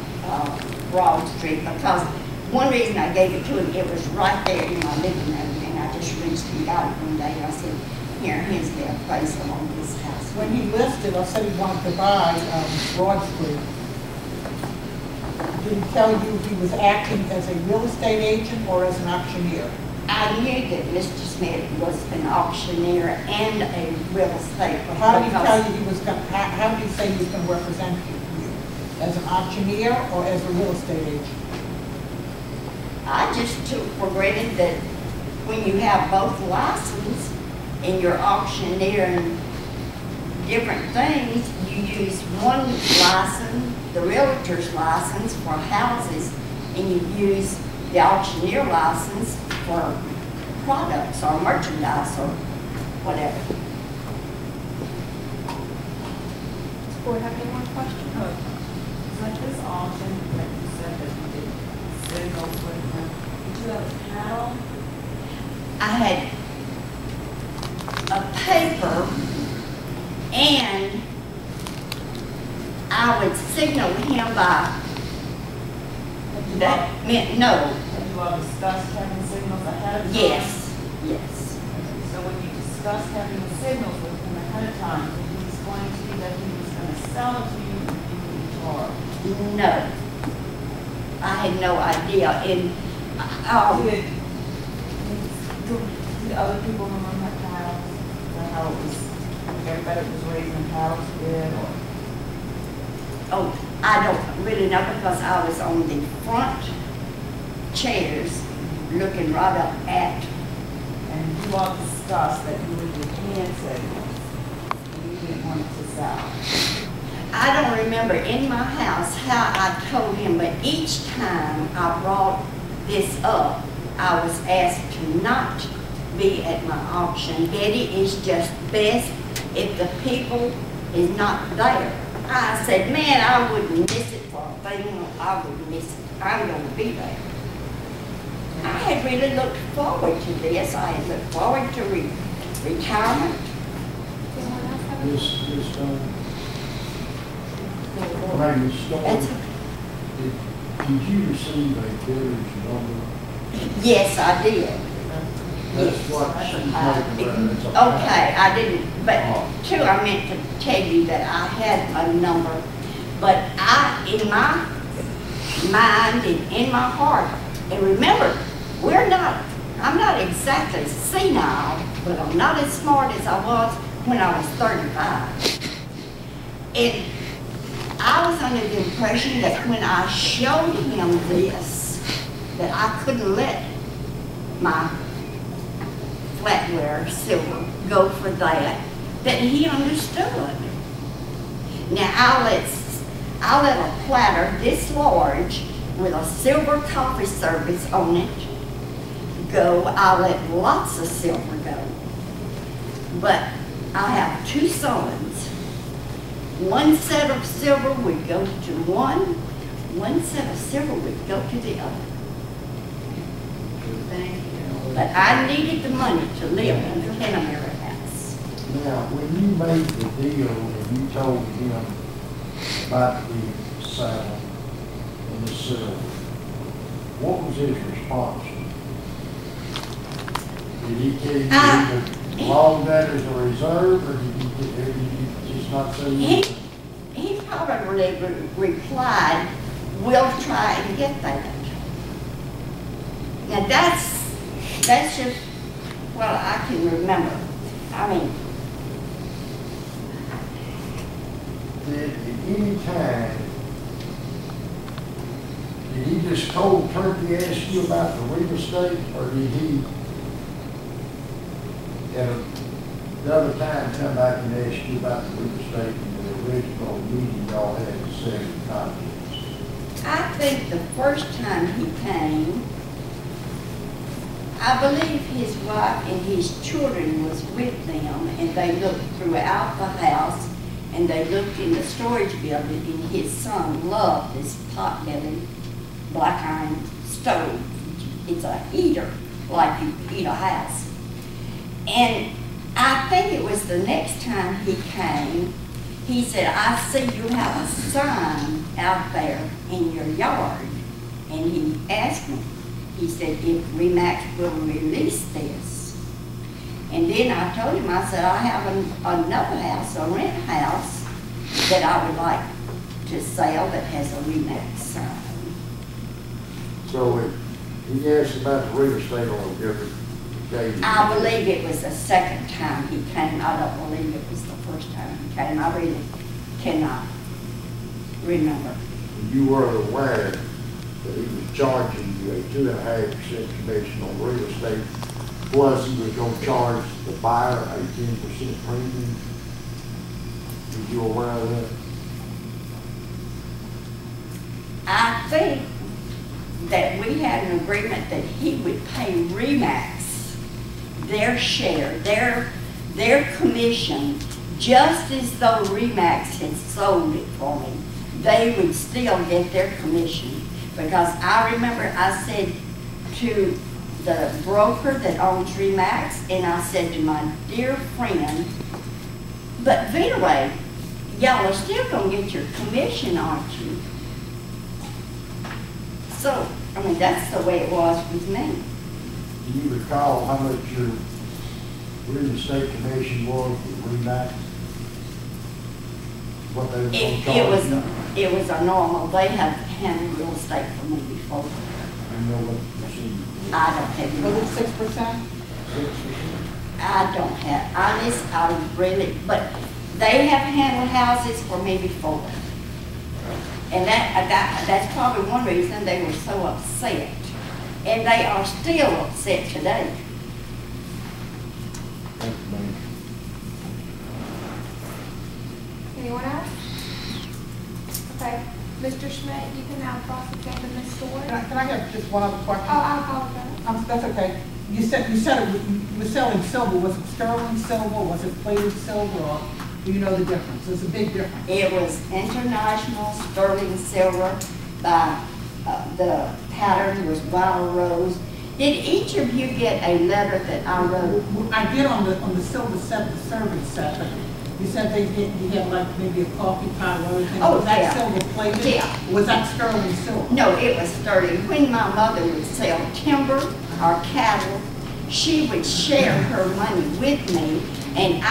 Rouge Street because one reason I gave it to him, it was right there in my living room and I just reached and got it one day and I said, here, here's the appraisal on this house. When he listed, I said he wanted to buy, Rouge Street. Did he tell you he was acting as a real estate agent or as an auctioneer? I knew that Mr. Schmidt was an auctioneer and a real estate. How did he tell you he was going, how did he say he was going to represent you? As an auctioneer or as a real estate agent? I just took for granted that when you have both licenses and you're auctioneering different things, you use one license, the realtor's license for houses, and you use the auctioneer license for products or merchandise or whatever. Does the board have any more questions? So at this auction, like you said that you did signals with them, did you have a panel? I had a paper and I would signal him by, that meant no. Have you all discussed having signals ahead of time? Yes, yes. So when you discussed having the signals with him ahead of time, did he explain to you that he was going to sell it to you and give you the charge? No. I had no idea. And Did other people remember the house? Or how it was, everybody was raising the house bid or? oh, I don't really know because I was on the front chairs looking right up at. And you all discussed that you would do hand signals. And you didn't want it to sell. I don't remember in my house how I told him, but each time I brought this up, I was asked to not be at my auction. Betty, is just best if the people is not there. I said, man, I wouldn't miss it for a thing. I wouldn't miss it. I'm going to be there. I had really looked forward to this. I had looked forward to retirement. Does anyone else have any? This, Randy, That's, did you receive a bidder's number? yes, I did. That's Yes. what she's making reference to. Okay, I didn't, but too, I meant to tell you that I had a number, but in my mind and in my heart, and remember, I'm not exactly senile, but I'm not as smart as I was when I was 35. And I was under the impression that when I showed him this, that I couldn't let my flatware silver go for that he understood. Now I'll let a platter this large with a silver coffee service on it go. I'll let lots of silver go. But I have two sons. One set of silver would go to one set of silver would go to the other. Thank you. But I needed the money to live in the Kennemerry house. Now, when you made the deal and you told him about the sale and the silver, what was his response? Did he tell you to log that as a reserve, or did you just not say anything? He probably replied, we'll try and get that. Now that's just what I can remember. I mean, Did at any time, did he just cold turkey ask you about the real estate, or did he at the other time come back and ask you about the real estate in the original meeting y'all had to set in confidence? I think the first time he came, I believe his wife and his children was with them, and they looked throughout the house, and they looked in the storage building, and his son loved this pot-bellied black iron stove. It's a heater, like you heat a house. And I think it was the next time he came, he said, I see you have a sign out there in your yard. And he asked me, he said, if Remax will release this. And then I told him, I said, I have another house, a rent house, that I would like to sell that has a Remax sign. So he asked about the real estate on a different occasion. I believe it was the second time he came. I don't believe it was the first time he came. I really cannot remember. You were aware that he was charging you a 2.5% commission on real estate, plus he was going to charge the buyer a 10% premium. Were you aware of that? I think that we had an agreement that he would pay Remax their share, their commission, just as though Remax had sold it for me. They would still get their commission. Because I remember I said to the broker that owns Remax, and I said to my dear friend, but anyway, y'all are still going to get your commission, aren't you? So, I mean, that's the way it was with me. Do you recall how much your real estate commission was with Remax? What they were going to charge you? It was a normal, they have handled real estate for me before. You know what the procedure was? I don't have. Was it 6%? 6%? I don't have, I really, but they have handled houses for me before. And that's probably one reason they were so upset. And they are still upset today. Thank you, ma'am. Anyone else? Okay, Mr. Schmidt, you can now cross-examine Ms. Story. Can I have just one other question? Oh, I apologize. That's okay. You said you were selling silver. Was it sterling silver? Was it plated silver? Or do you know the difference? There's a big difference. It was international sterling silver by the pattern was wild rose. Did each of you get a letter that I wrote? I did on the silver set, the serving set. But you said you had like maybe a coffee pot or everything. Oh, was that yeah. silver plated? Yeah. Was that sterling silver? No, it was sterling. When my mother would sell timber or cattle, she would share her money with me, and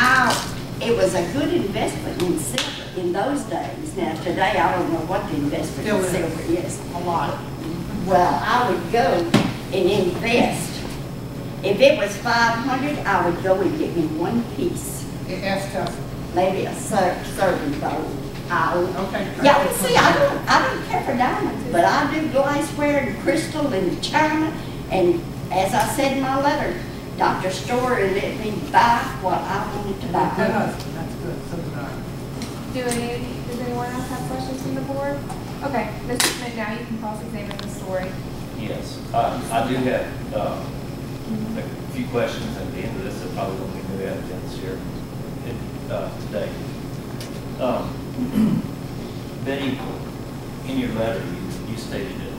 it was a good investment in silver in those days. Now today I don't know what the investment in silver is. A lot. Well, I would go and invest. If it was 500, I would go and get me one piece. Ask Tessa. Maybe a serving bowl. Okay. Yeah, well, see, I don't care for diamonds, but I do glassware and crystal and china. And as I said in my letter, Dr. Story let me buy what I wanted to buy. That's good. So did I. Does anyone else have questions from the board? Okay, Mr. Schmidt, now you can cross-examine Ms. Story. Yes, I do have a few questions at the end of this that probably won't be new evidence here today. Betty, in your letter, you stated that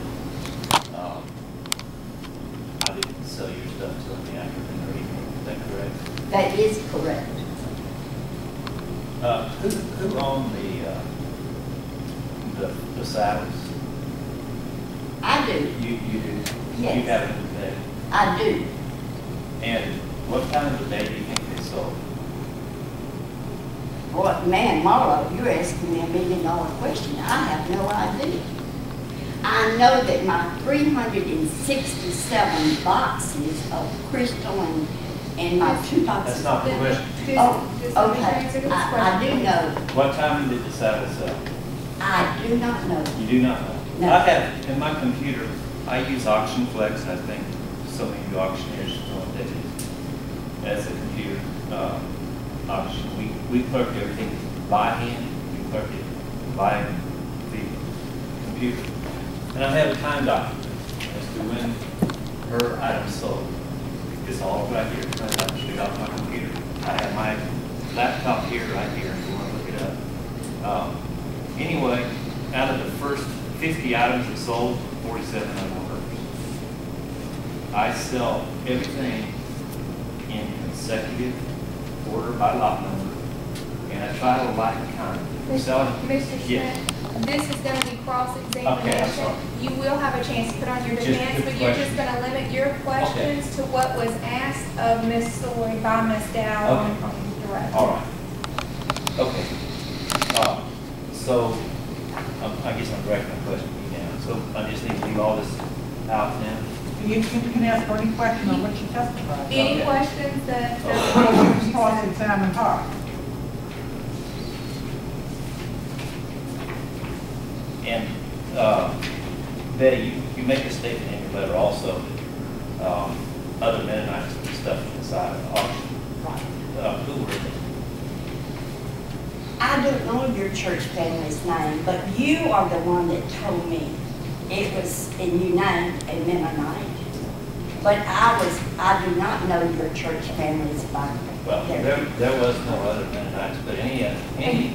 I didn't sell your stuff till in the afternoon or evening. Is that correct? That is correct. Who owned the saddles? I do. You do? Yes. You have it today? I do. And what time of the day do you think they sold? Boy, man, Marlo, you're asking me $1 million question. I have no idea. I know that my 367 boxes of crystal and my 2 boxes. That's not the question. Just let me Okay. answer this I question. do know. What time did the saddle sell? I do not know. You do not know? No. I have, in my computer, I use Auction Flex, I think so many of you auctioneers know what that is. As a computer auction, we clerk everything by hand, we clerk it by the computer. And I have a time document as to when her item sold. It's all right here, I have to straight off my computer. I have my laptop here, right here, if you want to look it up. Anyway, out of the first 50 items that sold, 47 of them were hers. I sell everything in consecutive order by lot number, and I try to like kind. Mr. Schmidt, Yes. this is going to be cross-examination. sorry. You will have a chance to put on your Just defense, quick but you're just question. going to limit your questions to what was asked of Ms. Story by Ms. Dow Okay. on direct. All right. Okay. So, I guess I'm directing my question to you now. So I just need to leave all this out now? You can ask her any question on what she testified. Any Okay. questions that? You cross-examine her. And Betty, you make a statement in your letter also that other Mennonites and stuff inside of the auction. Who were they? I don't know your church family's name, but you are the one that told me it was in United and Mennonite. But I do not know your church family's Bible. Well, there was no other Mennonites, but any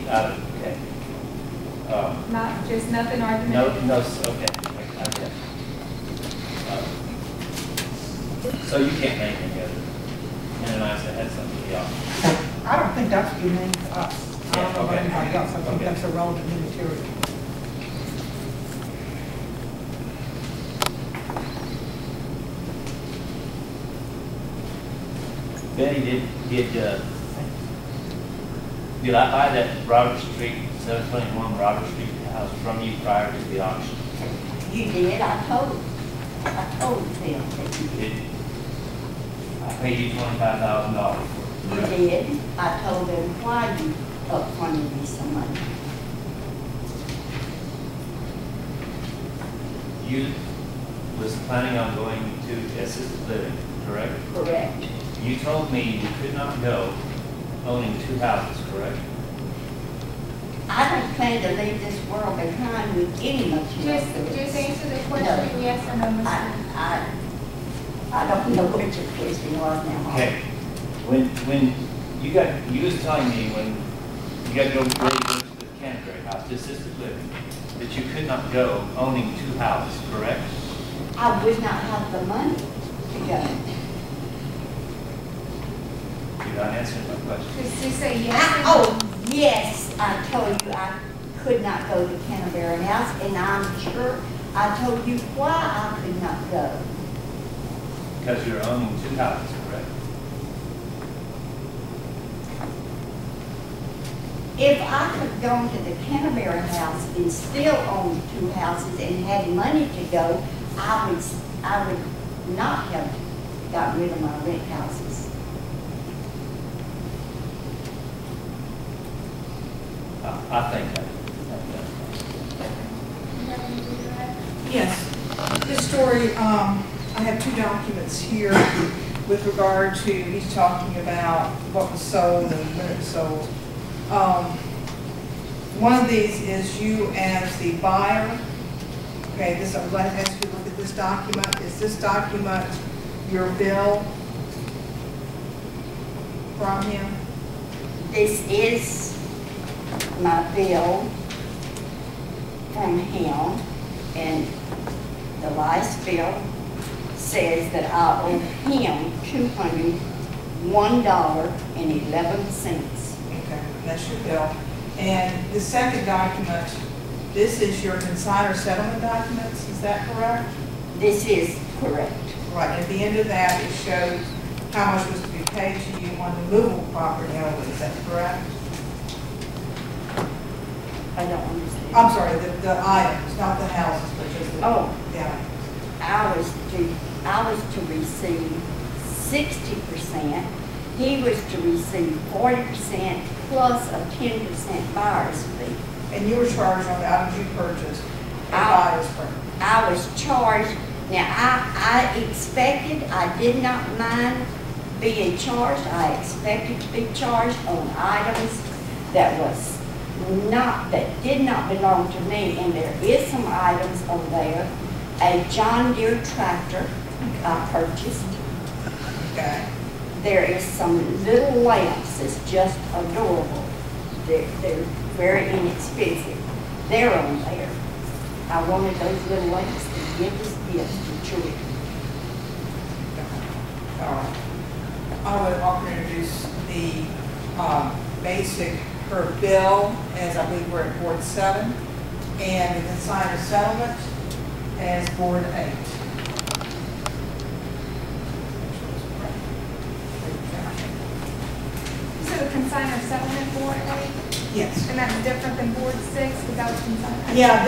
out of, okay. Not, just nothing No, argumentative? okay, I guess. So you can't name any other Mennonites that had something to the auction? I don't think that's what you named to us. I don't know about Yeah, okay. anybody else. I think Okay. that's irrelevant new material. Betty, did I buy that Robert Street, 721 Robert Street house from you prior to the auction? You did, I told them that you did. I paid you $25,000 for it. You correct? did. I told them why you upfronted me some money. You was planning on going to assisted living, correct? Correct. You told me you could not go owning 2 houses, correct? I don't plan to leave this world behind with any material. Just answer the question, yes or no, Ms. Smith. I don't know what your question was now. Okay. When you was telling me when you got to go ready to go to the Canterbury house, to assisted living, that you could not go owning 2 houses, correct? I would not have the money to go. You're not answering my question. Just say yes or no. Oh, yes, I told you I could not go to Canterbury House, and I'm sure I told you why I could not go. Because you're owning 2 houses, correct? If I could go to the Canterbury House and still own 2 houses and had money to go, I would not have gotten rid of my rent houses. I think that. Yes. This story, I have 2 documents here with regard to, he's talking about what was sold and when it was sold. One of these is you as the buyer. Okay, this, I'm glad to ask you to look at this document. Is this document your bill from him? This is my bill from him, and the last bill says that I owe him $201.11. Okay, that's your bill. And the second document, this is your consignor settlement documents, is that correct? This is correct. Right, at the end of that, it shows how much was to be paid to you on the movable property only, is that correct? I don't understand. I'm sorry, the items, not the houses, but just the. Oh. Yeah. I was to receive 60%. He was to receive 40% plus a 10% buyer's fee. And you were charged on the items you purchased at buyer's fee. I was charged. Now, I expected, I did not mind being charged. I expected to be charged on items that did not belong to me. And there is some items on there. A John Deere tractor I purchased. Okay. There is some little lamps that's just adorable They're very inexpensive. They're on there. I wanted those little ladies to give us gifts to children. All right. I would offer to introduce the basic, her bill, as I believe we're at Board 7, and the consignor settlement as Board 8. So the consignor settlement board, right? Yes. And that's different than board 6 without consignor? Yeah,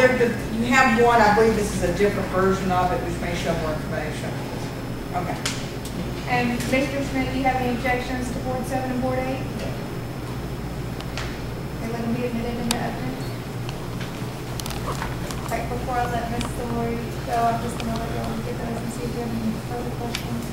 you have one, I believe this is a different version of it, which may show more information. Okay. And Mr. Schmidt, do you have any objections to board 7 and board 8? They let them be admitted into evidence? Right, before I let Ms. Story go, I'm just going to let you all get those and see if you have any further questions.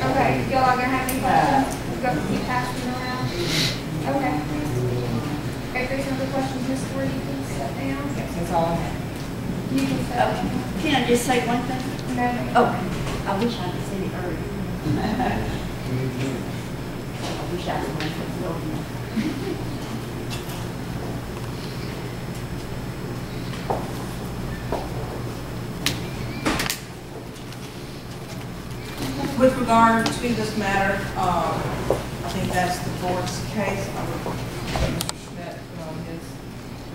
Okay, y'all are gonna have any questions? Go, you pass them around? Okay. If there's no other questions, Ms. Story, you can sit down. Yes, that's all I have. You can sit down. Okay. Can I just say one thing? No. Okay. I wish I could see it earlier. I wish I could went to the building. With regard to this matter, I think that's the board's case. I would let Mr. Schmidt put on his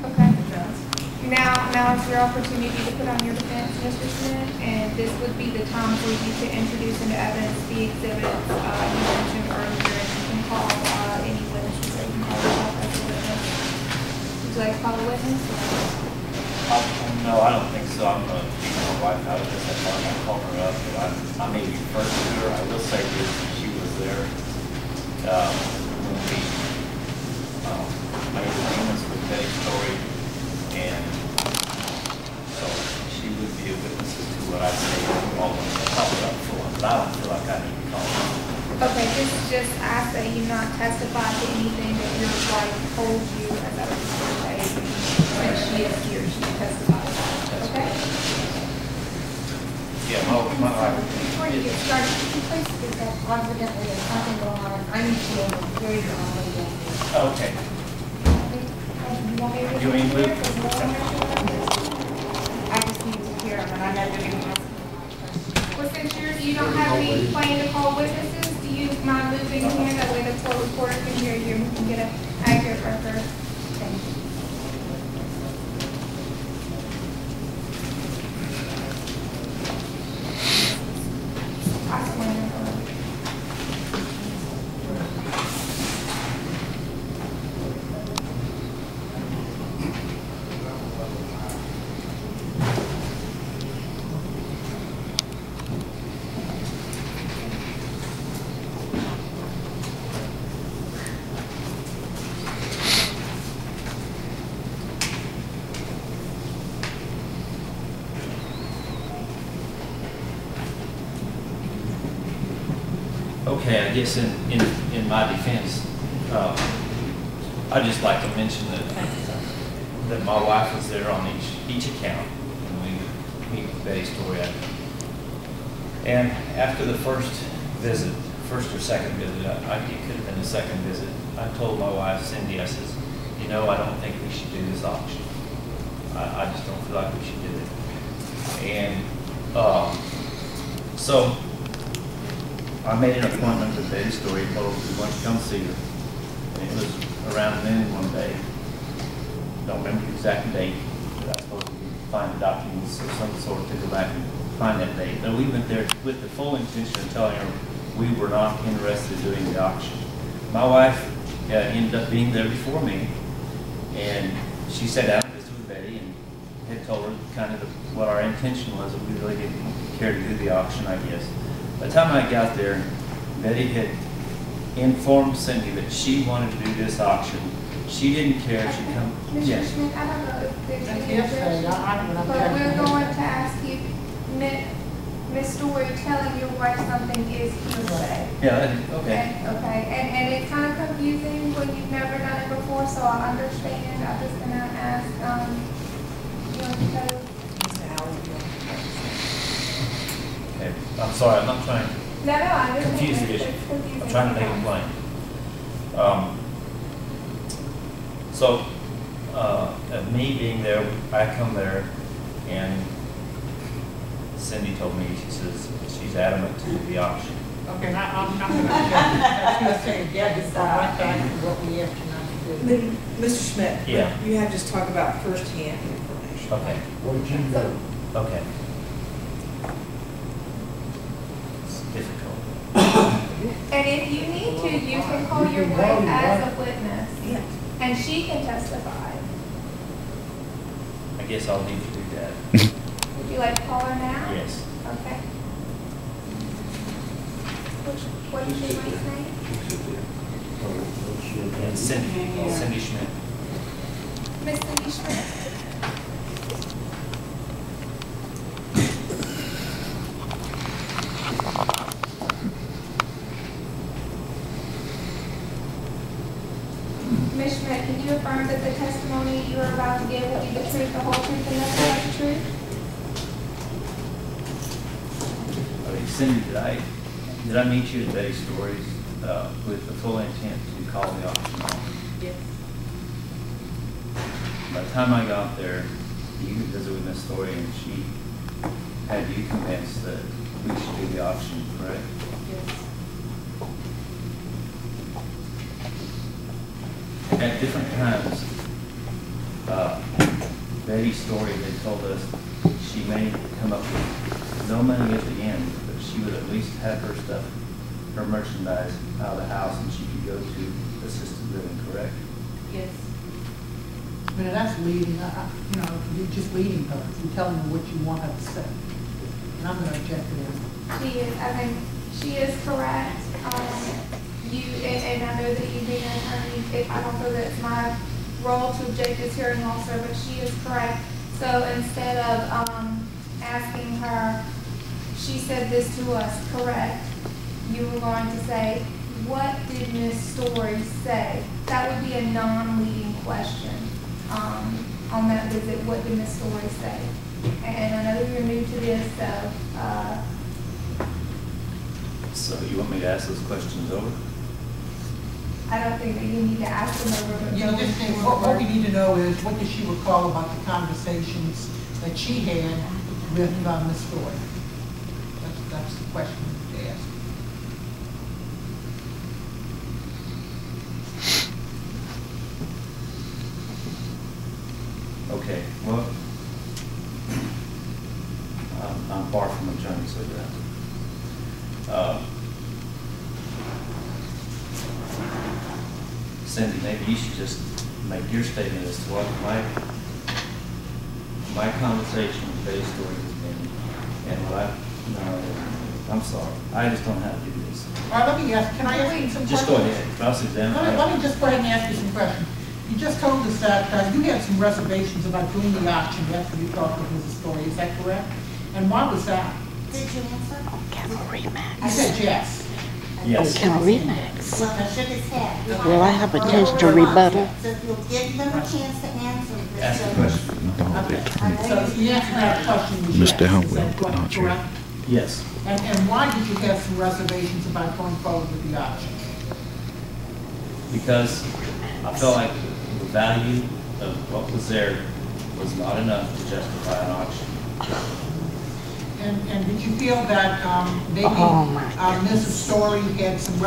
Okay. defense. Now it's your opportunity to put on your defense, Mr. Schmidt, and this would be the time for you to introduce into evidence the exhibits you mentioned earlier, and you can call any witnesses, or you can call yourself as a witness. Would you like to call a witness? No, I don't think so. I'm going to keep my wife out of this. I thought I'd call her up, but I may be first to her. I will say this, she was there when we made agreements with Betty's story, and so she would be a witness to what I say. I'm all going to call her up for, but I don't feel like I need to call her. Okay, just ask that you not testify to anything that your wife told you as that was when she is here, she testifies. Okay? Okay. You want me to You ain't hear? moved? Because we'll make sure that this- I just need to hear them, and I never even asked. Well, since you don't have any plan to call witnesses, do you mind moving here? That way the court reporter can hear you and we can get an accurate record. Thank you. I swear to God. Okay, I guess in my defense, I'd just like to mention that my wife was there on each account, and we meet Betty's story out. And after the first or second visit, it could have been the second visit, I told my wife, Cindy, I says, you know, I don't think we should do this auction. I just don't feel like we should do it. And so I made an appointment with Betty's story, told her we wanted to come see her. And it was around noon one day. Don't remember the exact date, but I was supposed to find the documents of some sort to go back and find that date. But we went there with the full intention of telling her we were not interested in doing the auction. My wife ended up being there before me, and she sat down and visited with Betty and had told her kind of what our intention was, that we really didn't care to do the auction, I guess. By the time I got there, Betty had informed Cindy that she wanted to do this auction. She didn't care if she come. Mr. Yes. Schmidt, I don't know if there's any Yes, sir. objection, I don't know. but we're going to ask you, Ms. Story, telling your wife something is hearsay. Yeah, okay. Okay, and it's kind of confusing when you've never done it before, so I understand. I'm just gonna ask, you know, because Okay. I'm sorry, I'm not trying to no, I understand. confuse the issue. It's confusing. I'm trying to make it plain. So, me being there, I come there, and Cindy told me, she says, she's adamant to do the auction. Okay, now I'm going to object. She was saying, yeah, this is right back to what we asked you not to do. Mr. Schmidt? Yeah. You have to just talk about firsthand information. Okay, What did you know? okay. It's difficult. And if you need to, you can call your wife as a witness, Yeah. and she can testify. I guess I'll need to do that. Would you like to call her now? Yes. Okay. What is your wife's name? And Cindy Schmidt. Miss Cindy Schmidt. Ms. Schmidt, can you affirm that the testimony you are about to give will be the truth, the whole truth, and nothing but the truth? Okay, Cindy, did I meet you at Betty's Stories with the full intent to call the auction off? Yes. By the time I got there, you visited with Miss Story, and she had you convinced that we should do the auction, correct? Yes. At different times, Betty's Story had told us she may come up with no money at the end, but she would at least have her stuff, her merchandise out of the house, and she could go to assisted living, correct? Yes. But that's leading, you know, you're just leading her. You're telling her what you want her to say. And I'm going to object to that. She is, I think, she is correct. And I know that you being an attorney, I don't know that it's my role to object as hearing officer, but she is correct. So instead of asking her, she said this to us, correct? You were going to say, what did Ms. Story say? That would be a non-leading question on that visit. What did Ms. Story say? And I know you're new to this, So you want me to ask those questions over? I don't think that you need to ask them over the You know, just think, what we need to know is, what does she recall about the conversations that she had with Ms. Story? That's the question to ask. Okay, well, I'm far from a attorney, so yeah. Cindy, maybe you should just make your statement as to what my conversation with Dave Story has been, and what I'm sorry, I just don't know how to do this. All right, let me ask, can I ask you some questions? Just go ahead, cross-examine. Let me just go ahead and ask you some questions. You just told us that you had some reservations about doing the auction after you talked with Mrs. Story, is that correct? And why was that? Did you answer? You said yes. Yes. Can Remax? Well, I shook his head. Will I have a chance to rebuttal? So if you'll give them a chance to answer this. Ask the question. Okay. So the answer to that question was yes. Mr. Hunt Is will, that but not you. correct? Yes, And why did you have some reservations about going forward with the auction? because I felt like the value of what was there was not enough to justify an auction. And did you feel that maybe Mrs. Story had some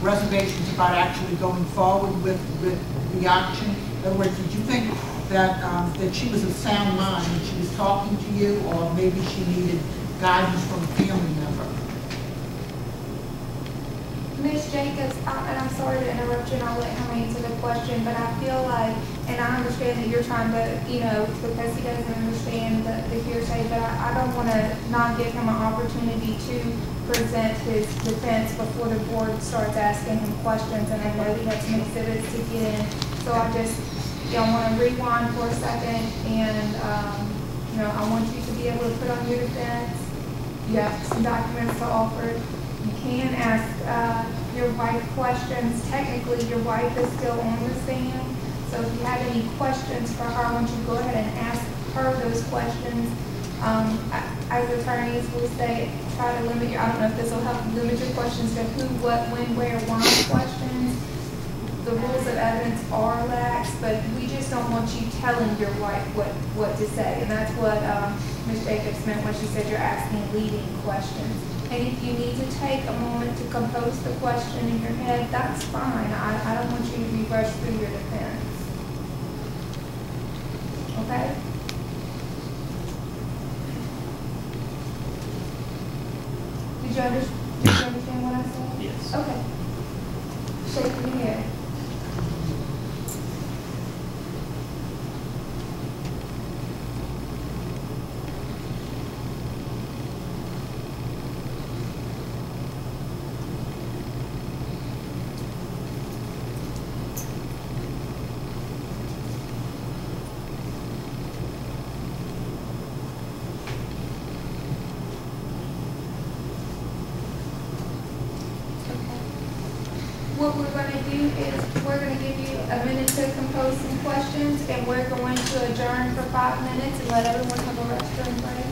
reservations about actually going forward with the auction? In other words, did you think that that she was of sound mind when she was talking to you, or maybe she needed guidance from a family member? Ms. Jacobs, and I'm sorry to interrupt you, and I'll let him answer the question, but I feel like, and I understand that you're trying to, because he doesn't understand the hearsay, but I don't want to not give him an opportunity to present his defense before the board starts asking him questions, and I know he has some exhibits to get in, so I just, want to rewind for a second, and, I want you to be able to put on your defense. You have some documents to offer. You can ask your wife questions. Technically, your wife is still on the stand. So if you have any questions for her, I want you to go ahead and ask her those questions. As attorneys, we say try to limit your, I don't know if this will help, limit your questions to who, what, when, where, why questions. The rules of evidence are lax, but we just don't want you telling your wife what to say. And that's what Ms. Jacobs meant when she said you're asking leading questions. And if you need to take a moment to compose the question in your head, that's fine. I don't want you to be rushed through your defense. Okay? Did you understand what I said? Yes. Okay. Shake your head. What we're going to do is we're going to give you a minute to compose some questions, and we're going to adjourn for 5 minutes and let everyone have a restroom break.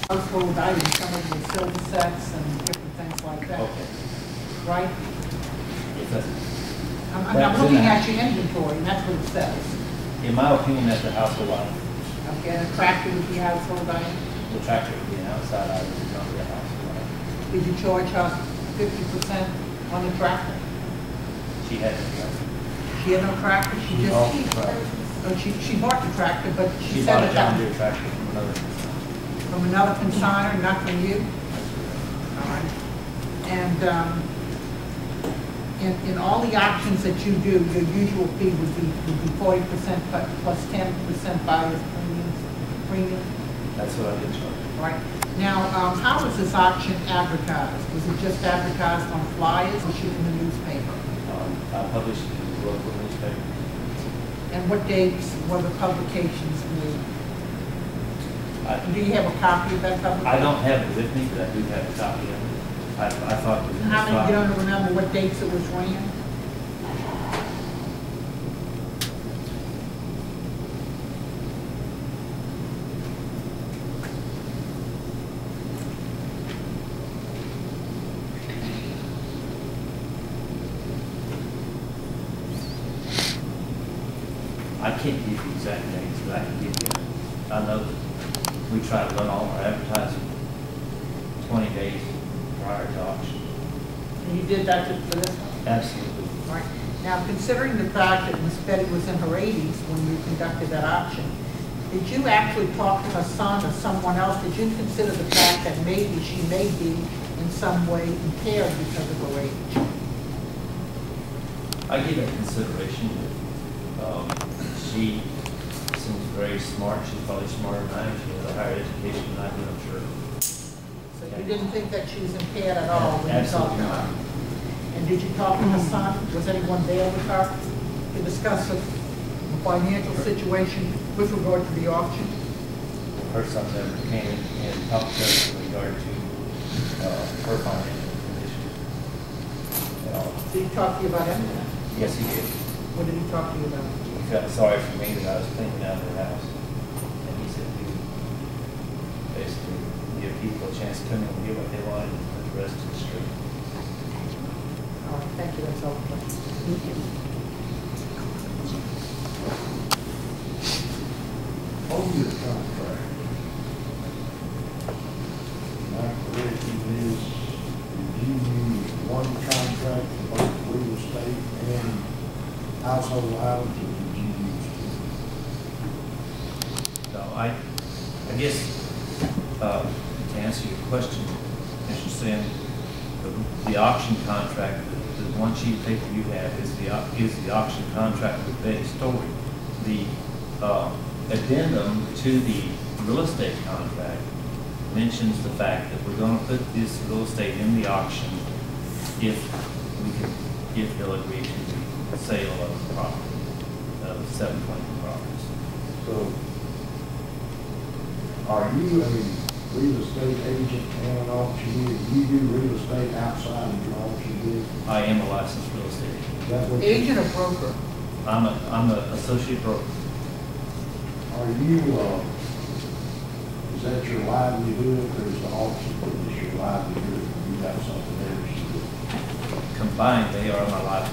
Household items, some of the silver sets and different things like that. Okay. Right? If that's, I'm looking at your inventory, and that's what it says. in my opinion, that's a household item. Okay, and a tractor would be a household item. The tractor would be an outside item, it's not be a household item. Did you charge her 50% on the tractor? She had no tractor. She had no tractor, she just, bought the tractor. She bought the tractor, but She she bought said a John that Deere tractor from another company. from another consignor, not from you? All right. And in all the auctions that you do, your usual fee would be 40% plus 10% buyer's premium? That's what I did charge. Right. Now, how was this auction advertised? Was it just advertised on flyers or shoot in the newspaper? I published it in the local newspaper. And what dates were the publications made? Do you have a copy of that publication? I don't have it with me, but I do have a copy of it. I thought it was in the How many, you file. don't remember what dates it was ran? I can't give you exact dates, but I can give you, I know that we try to run all our advertising 20 days prior to auction. And you did that for this one? Absolutely. All right. Now, considering the fact that Miss Betty was in her 80s when you conducted that auction, did you actually talk to her son or someone else? Did you consider the fact that maybe she may be in some way impaired because of her age? I give that consideration. She seems very smart. She's probably smarter than I am. She has a higher education than I do, I'm sure. So you didn't think that she was impaired at all when you talked Absolutely to her? not. And did you talk to her son? Was anyone there with her to discuss the financial situation with regard to the auction? Her son never came and talked to us in regard to her financial condition at all. Did he talk to you about anything? Yes, he did. What did he talk to you about? He felt sorry for me that I was cleaning out their house. And he said he would basically give people a chance to come in and get what they wanted and put the rest to the street. All right, thank you, that's all. Thank you. On your contract, my correction is, did you use one contract for both real estate and household items, or did you use two? So I guess, to answer your question, Mr. Sin, the auction contract, the one sheet of paper you have is the auction contract with Betty Story. The addendum to the real estate contract mentions the fact that we're going to put this real estate in the auction if they'll agree to the sale of the property, of 720 properties. So, are you a real estate agent and an auctioneer? Do you do real estate outside of your auction business? I am a licensed real estate agent. Is that what you- Agent or broker? I'm an associate broker. Are you, is that your livelihood, or is the auction business your livelihood? You got something else you do? Combined, they are my life.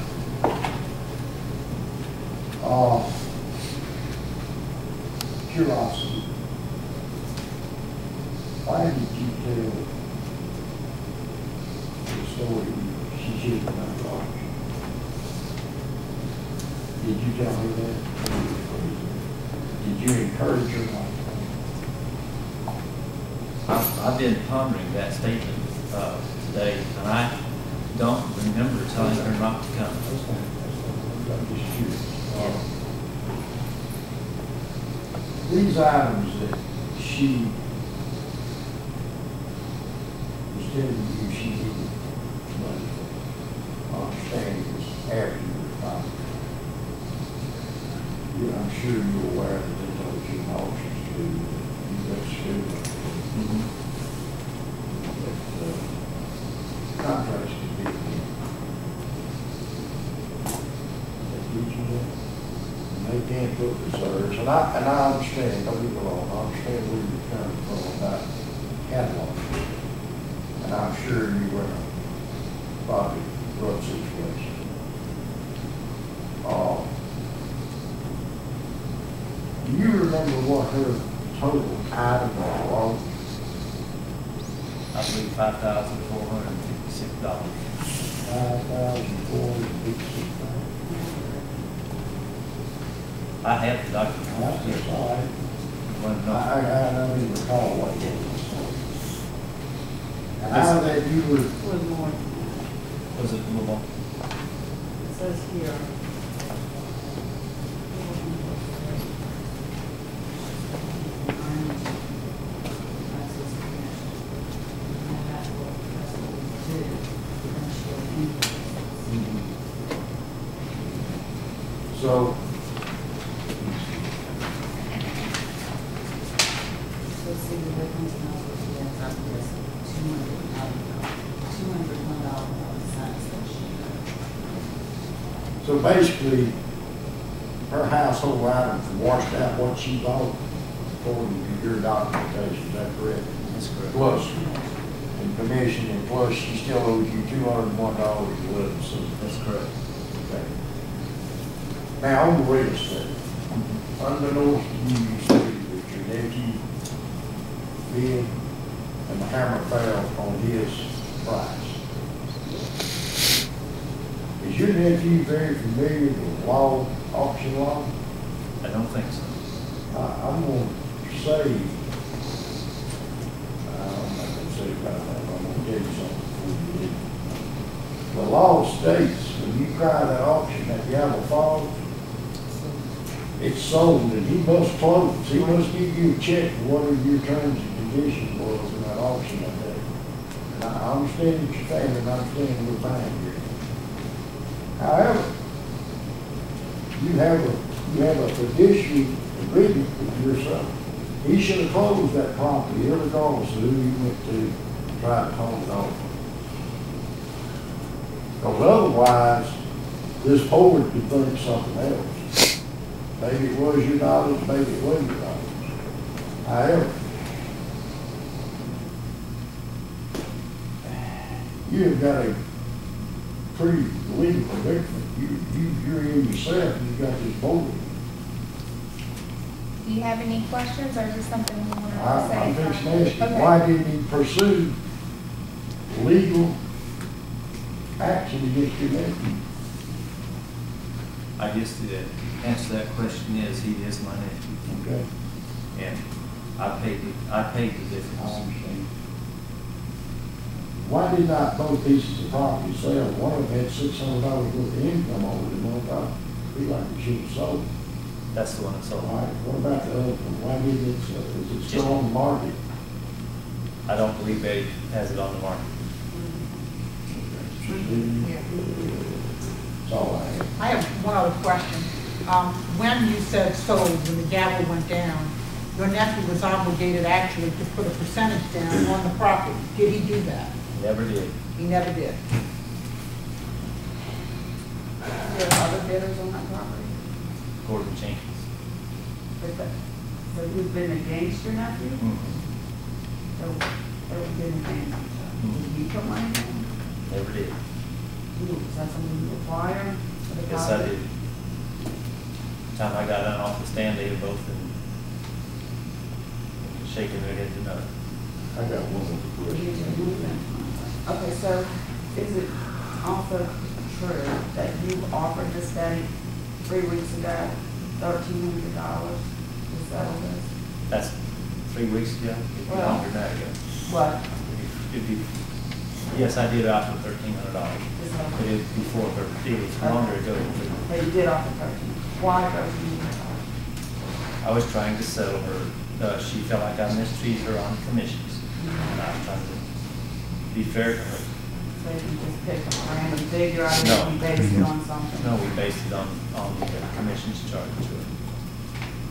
Curiosity. Why did you tell the story she shouldn't have done auction? Did you tell her that? Did you encourage her not to? I've been pondering that statement today, and I don't remember telling her not to come. I'm just curious. These items that she was telling you she needed money for, I understand it was after you were fired. Yeah, I'm sure you're aware that they told you in auctions to do, that you got screwed. But, contracts can be, they teach you that. They can't put reserves, and I understand, don't get me wrong, I understand where you're coming from about catalog. And I'm sure you were in a probably rough situation. Do you remember what her total item was? I believe $5,456. $5,456. I have the document. That's just all right. Wasn't no- I don't even recall what it was. And now that you were, Was more, Was it a little more? it says here. so, So see the difference now, yes, I was $201.11. so basically, her household items washed out what she bought according to your documentation, is that correct? That's correct. Plus, in commission, and plus she still owes you $201.11. That's correct. Okay. Now, on the real estate, unbeknownst to you, you say that your nephew bid and the hammer fell on his price. Is your nephew very familiar with law, auction law? I don't think so. I'm going to say, I'm not going to say about that, but I'm going to tell you something before you leave. The law states when you cry that auction at Gallo Falls, it's sold and he must close. He must give you a check for whatever your terms and conditions was in that auction that day. And I understand that you're family and I understand we're fine here. However, you have a fiduciary agreement with your son. He should have closed that property regardless of who you went to try to close it off. Because otherwise, this board could think something else. Maybe it was your dollars, maybe it wasn't your dollars. However, you have got a pretty legal predicament. You're in yourself, you've got this board. Do you have any questions, or is this something you want to say? I'm fixing to ask you, Okay. why didn't he pursue legal action against your nephew? I guess the answer to that question is he is my nephew. Okay, And I paid the I difference. understand. Why did not both pieces of property sell? One of them had $600 worth of income over it, and one thought, he like it should have sold. That's the one that All sold. right, what about the other one? Why did it sell? Is it still on the market? I don't believe Betty has it on the market. That's all I have. I have one other question. When you said sold, when the gavel went down, your nephew was obligated actually to put a percentage down on the property. Did he do that? Never did. He never did. There are other bidders on that property? Gordon Jenkins. But who's been against your nephew? So, who's been against him? Did you put money down? Never did. Is that something you require? for the Yes, I property? did. Time I got done off the stand, they were both shaking their heads no. I got one more question. Okay, so is it also true that you offered the state 3 weeks ago $1,300 to settle this? That's 3 weeks ago, it'd be Well- longer than that ago. What? It'd be, yes, I did offer $1,300, but it was before, it was longer ago. But you did offer 13. Why 13? I was trying to settle her, she felt like I mistreated her on commissions, and I was trying to be fair to her. So you just picked a random figure out No. of it and based it on something? No, we based it on the commissions charged to her.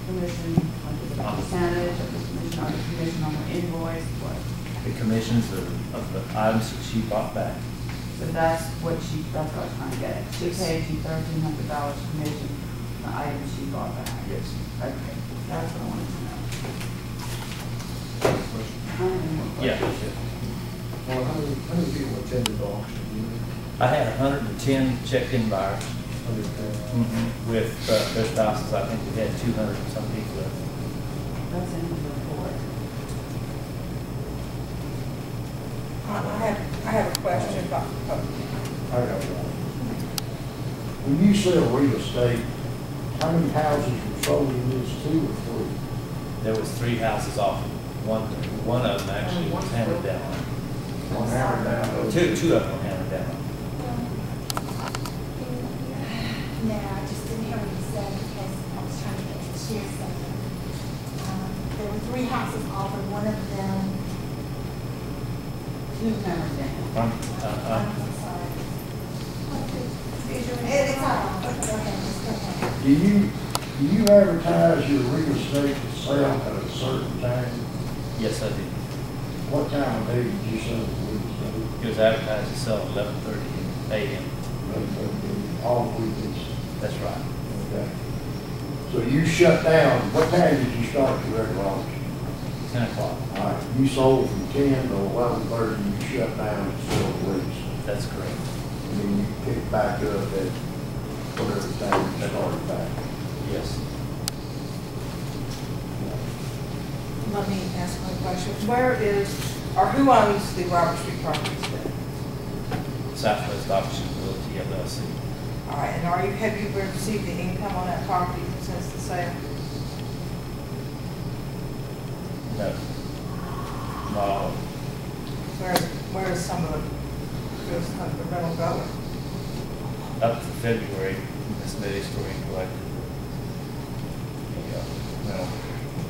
Commission, like is it a percentage of the commission, or the commission on the invoice, what? The commissions of the items that she bought back. So that's what I was trying to get at. She paid you $1,300 commission on the items she bought back. Yes. Okay, that's what I wanted to know. I don't know what Yeah. question. Well, how many people attended the auction? I had 110 checked-in buyers. With their spouses. I think we had 200 and some people there. That's in the report. I have a question about, I got one. When you sell real estate, how many houses were sold in this, 2 or 3? There was 3 houses offered. One of them actually was hammered down. One hammered down. Two of them were hammered down. No, I just didn't hear what you said because I was trying to get to share something. There were 3 houses offered, one of them, Two members down. I'm sorry. It's all right. Go ahead, just go ahead. Do you advertise your real estate to sell at a certain time? Yes, I did. What time of day did you sell the real estate? It was advertised to sell at 11:30 a.m. All weekends? That's right. Okay. So you shut down, what time did you start your regular auction? 10 o'clock. All right, you sold from 10 to 11:30, you shut down at several weeks. That's correct. And then you pick back up at whatever time you started back. Yes. ask my question. Where is, or who owns the Robert Street properties then? Southwest Auction Realty LLC. All right, and have you received the income on that property since the sale? No. Not all. Where is some of the rental going? Up to February, Miss Betty's story collected rental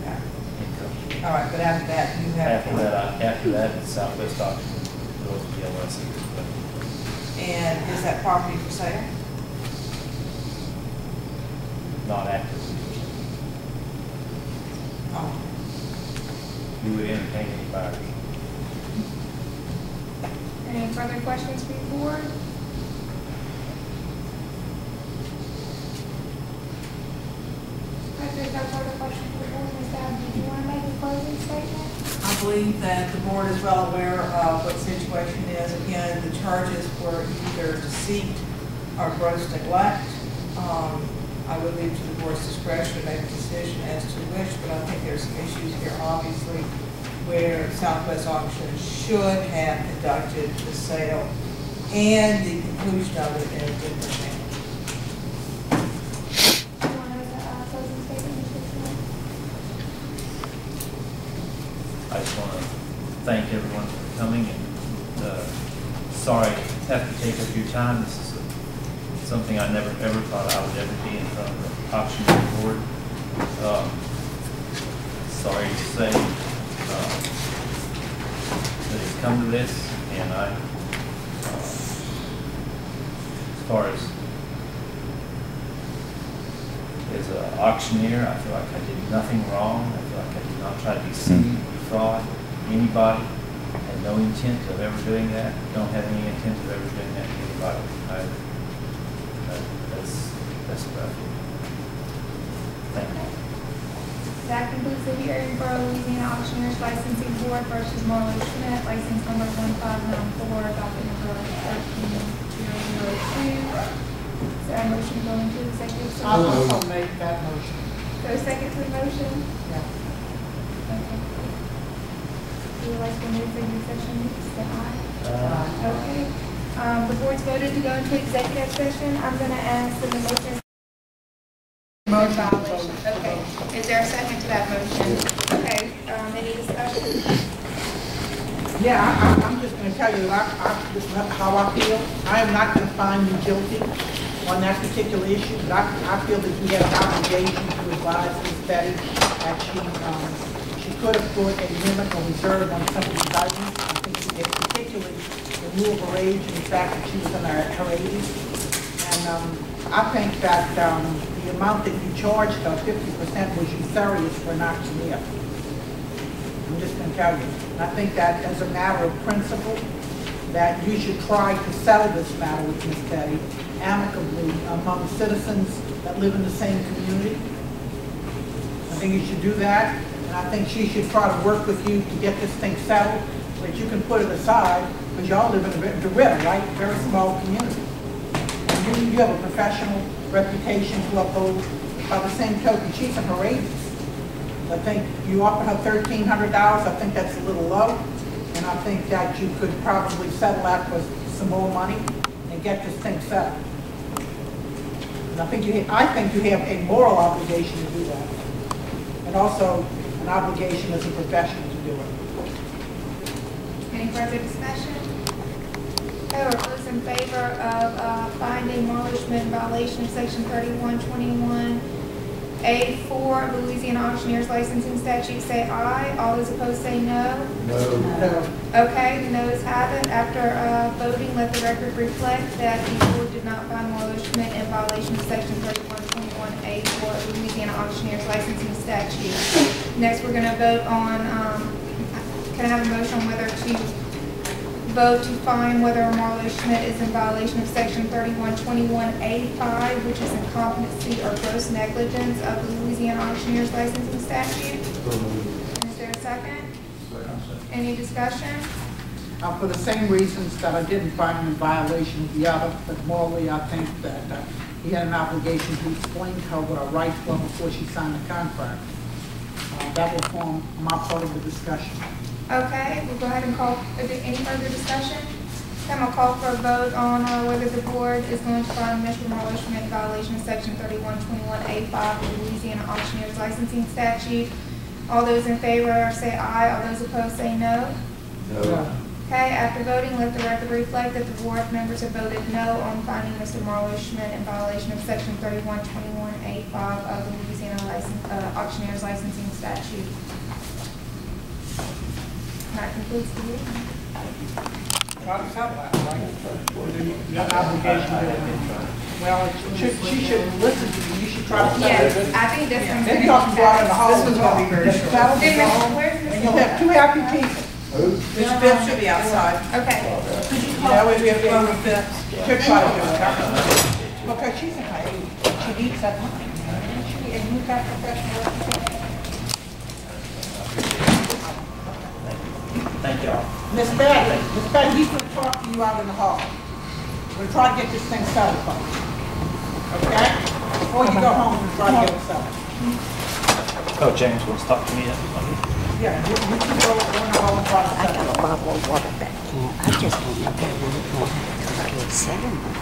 Okay. income. All right, but after that, you have. After that, Southwest Auction Realty LLC. And is that property for sale? Not actively. Oh, We would entertain any buyers. Any further questions for the board? If there's no further questions for the board, Ms. Dowd, did you want to make a closing statement? I believe that the board is well aware of what the situation is. Again, the charges were either deceit or gross neglect. I would leave to the board's discretion to make a decision as to which, but I think there's some issues here, obviously, where Southwest Auction should have conducted the sale and the conclusion of it in a different manner. Do you want to make a closing statement, Mr. Smith? I just want to thank everyone for coming, and sorry to have to take up your time. This is something I never ever thought I would ever be in front of the auctioneer board. Sorry to say that it's come to this, and as far as an auctioneer, I feel like I did nothing wrong. I feel like I did not try to deceive, defraud anybody. I had no intent of ever doing that. Don't have any intent of ever doing that to anybody. That's what I feel. Thank you. That concludes the hearing for Louisiana Auctioneers Licensing Board versus Marlo Schmidt, license number 1594, docket number 13002. Is there a motion to go into executive session? I'll also make that motion. So a second to the motion? Yeah. Okay. Who would like to move for executive session? Say aye. Okay. The board's voted to go into executive session. I'm going to ask that the motion. Violation. Okay. Is there a second to that motion? Okay. Any discussion? Yeah, I'm just going to tell you this is how I feel. I am not going to find you guilty on that particular issue, but I feel that you have an obligation to advise Ms. Betty that she could have put a limit or reserve on some of these items. I think she did, particularly in lieu of her age and the fact that she was in her 80s. And I think that the amount that you charged her, 50%, was usurious for an auctioneer. I'm just going to tell you. And I think that as a matter of principle, that you should try to settle this matter with Ms. Betty amicably among citizens that live in the same community. I think you should do that. And I think she should try to work with you to get this thing settled so that you can put it aside, because y'all live in the river, right? Very small community. You have a professional reputation to uphold. By the same token, she's in her 80s. I think you offer her $1,300. I think that's a little low. And I think that you could probably settle that for some more money and get this thing settled. And I think you have a moral obligation to do that. And also an obligation as a professional to do it. Any further discussion? Okay, we're those in favor of finding Marlo Schmidt in violation of section 3121A4 Louisiana Auctioneers Licensing Statute, say aye. All those opposed say no. No. No. Okay, the noes have it. After voting, let the record reflect that the board did not find Marlo Schmidt in violation of section 3121A4 Louisiana Auctioneers Licensing Statute. Next, we're going to vote on, can I have a motion on whether to vote to find whether Marlo Schmidt is in violation of section 3121A5, which is incompetency or gross negligence of the Louisiana Auctioneers Licensing Statute. Is there a second? Any discussion? For the same reasons that I didn't find him in violation of the other, but morally I think that he had an obligation to explain to her what her rights were before she signed the contract. That will form my part of the discussion. Okay, we'll go ahead and call, any further discussion? I'm gonna call for a vote on whether the board is going to find Mr. Marlo Schmidt in violation of section 3121A5 of the Louisiana Auctioneer's licensing statute. All those in favor say aye, all those opposed say no. No. Okay, after voting, let the record reflect that the board members have voted no on finding Mr. Marlo Schmidt in violation of section 3121A5 of the Louisiana Auctioneer's licensing statute. That concludes the meeting. Try to settle that, right? You have an obligation to, well, she should listen to you, you should try to settle Yes, it. I think this one's Then gonna you have to go out in the be hall. This one's gonna be very Just short. settle Then the hall, where's and Mr. you'll have two happy people. Mr. Phipps should be outside. Okay. That way we have fun with Phipps. She'll try to do it. Because she's in her age, she needs that money. And you've got professional reputation. Thank y'all. Miss Bagley, he's gonna talk to you out in the hall. We'll try to get this thing settled for you. Okay? Before you go home, we'll try to get it settled. Oh, James wants to talk to me. Yeah, you can go in the hall and try to I settle got it. a bottle of water back here. I just don't know if I want to go to a settlement.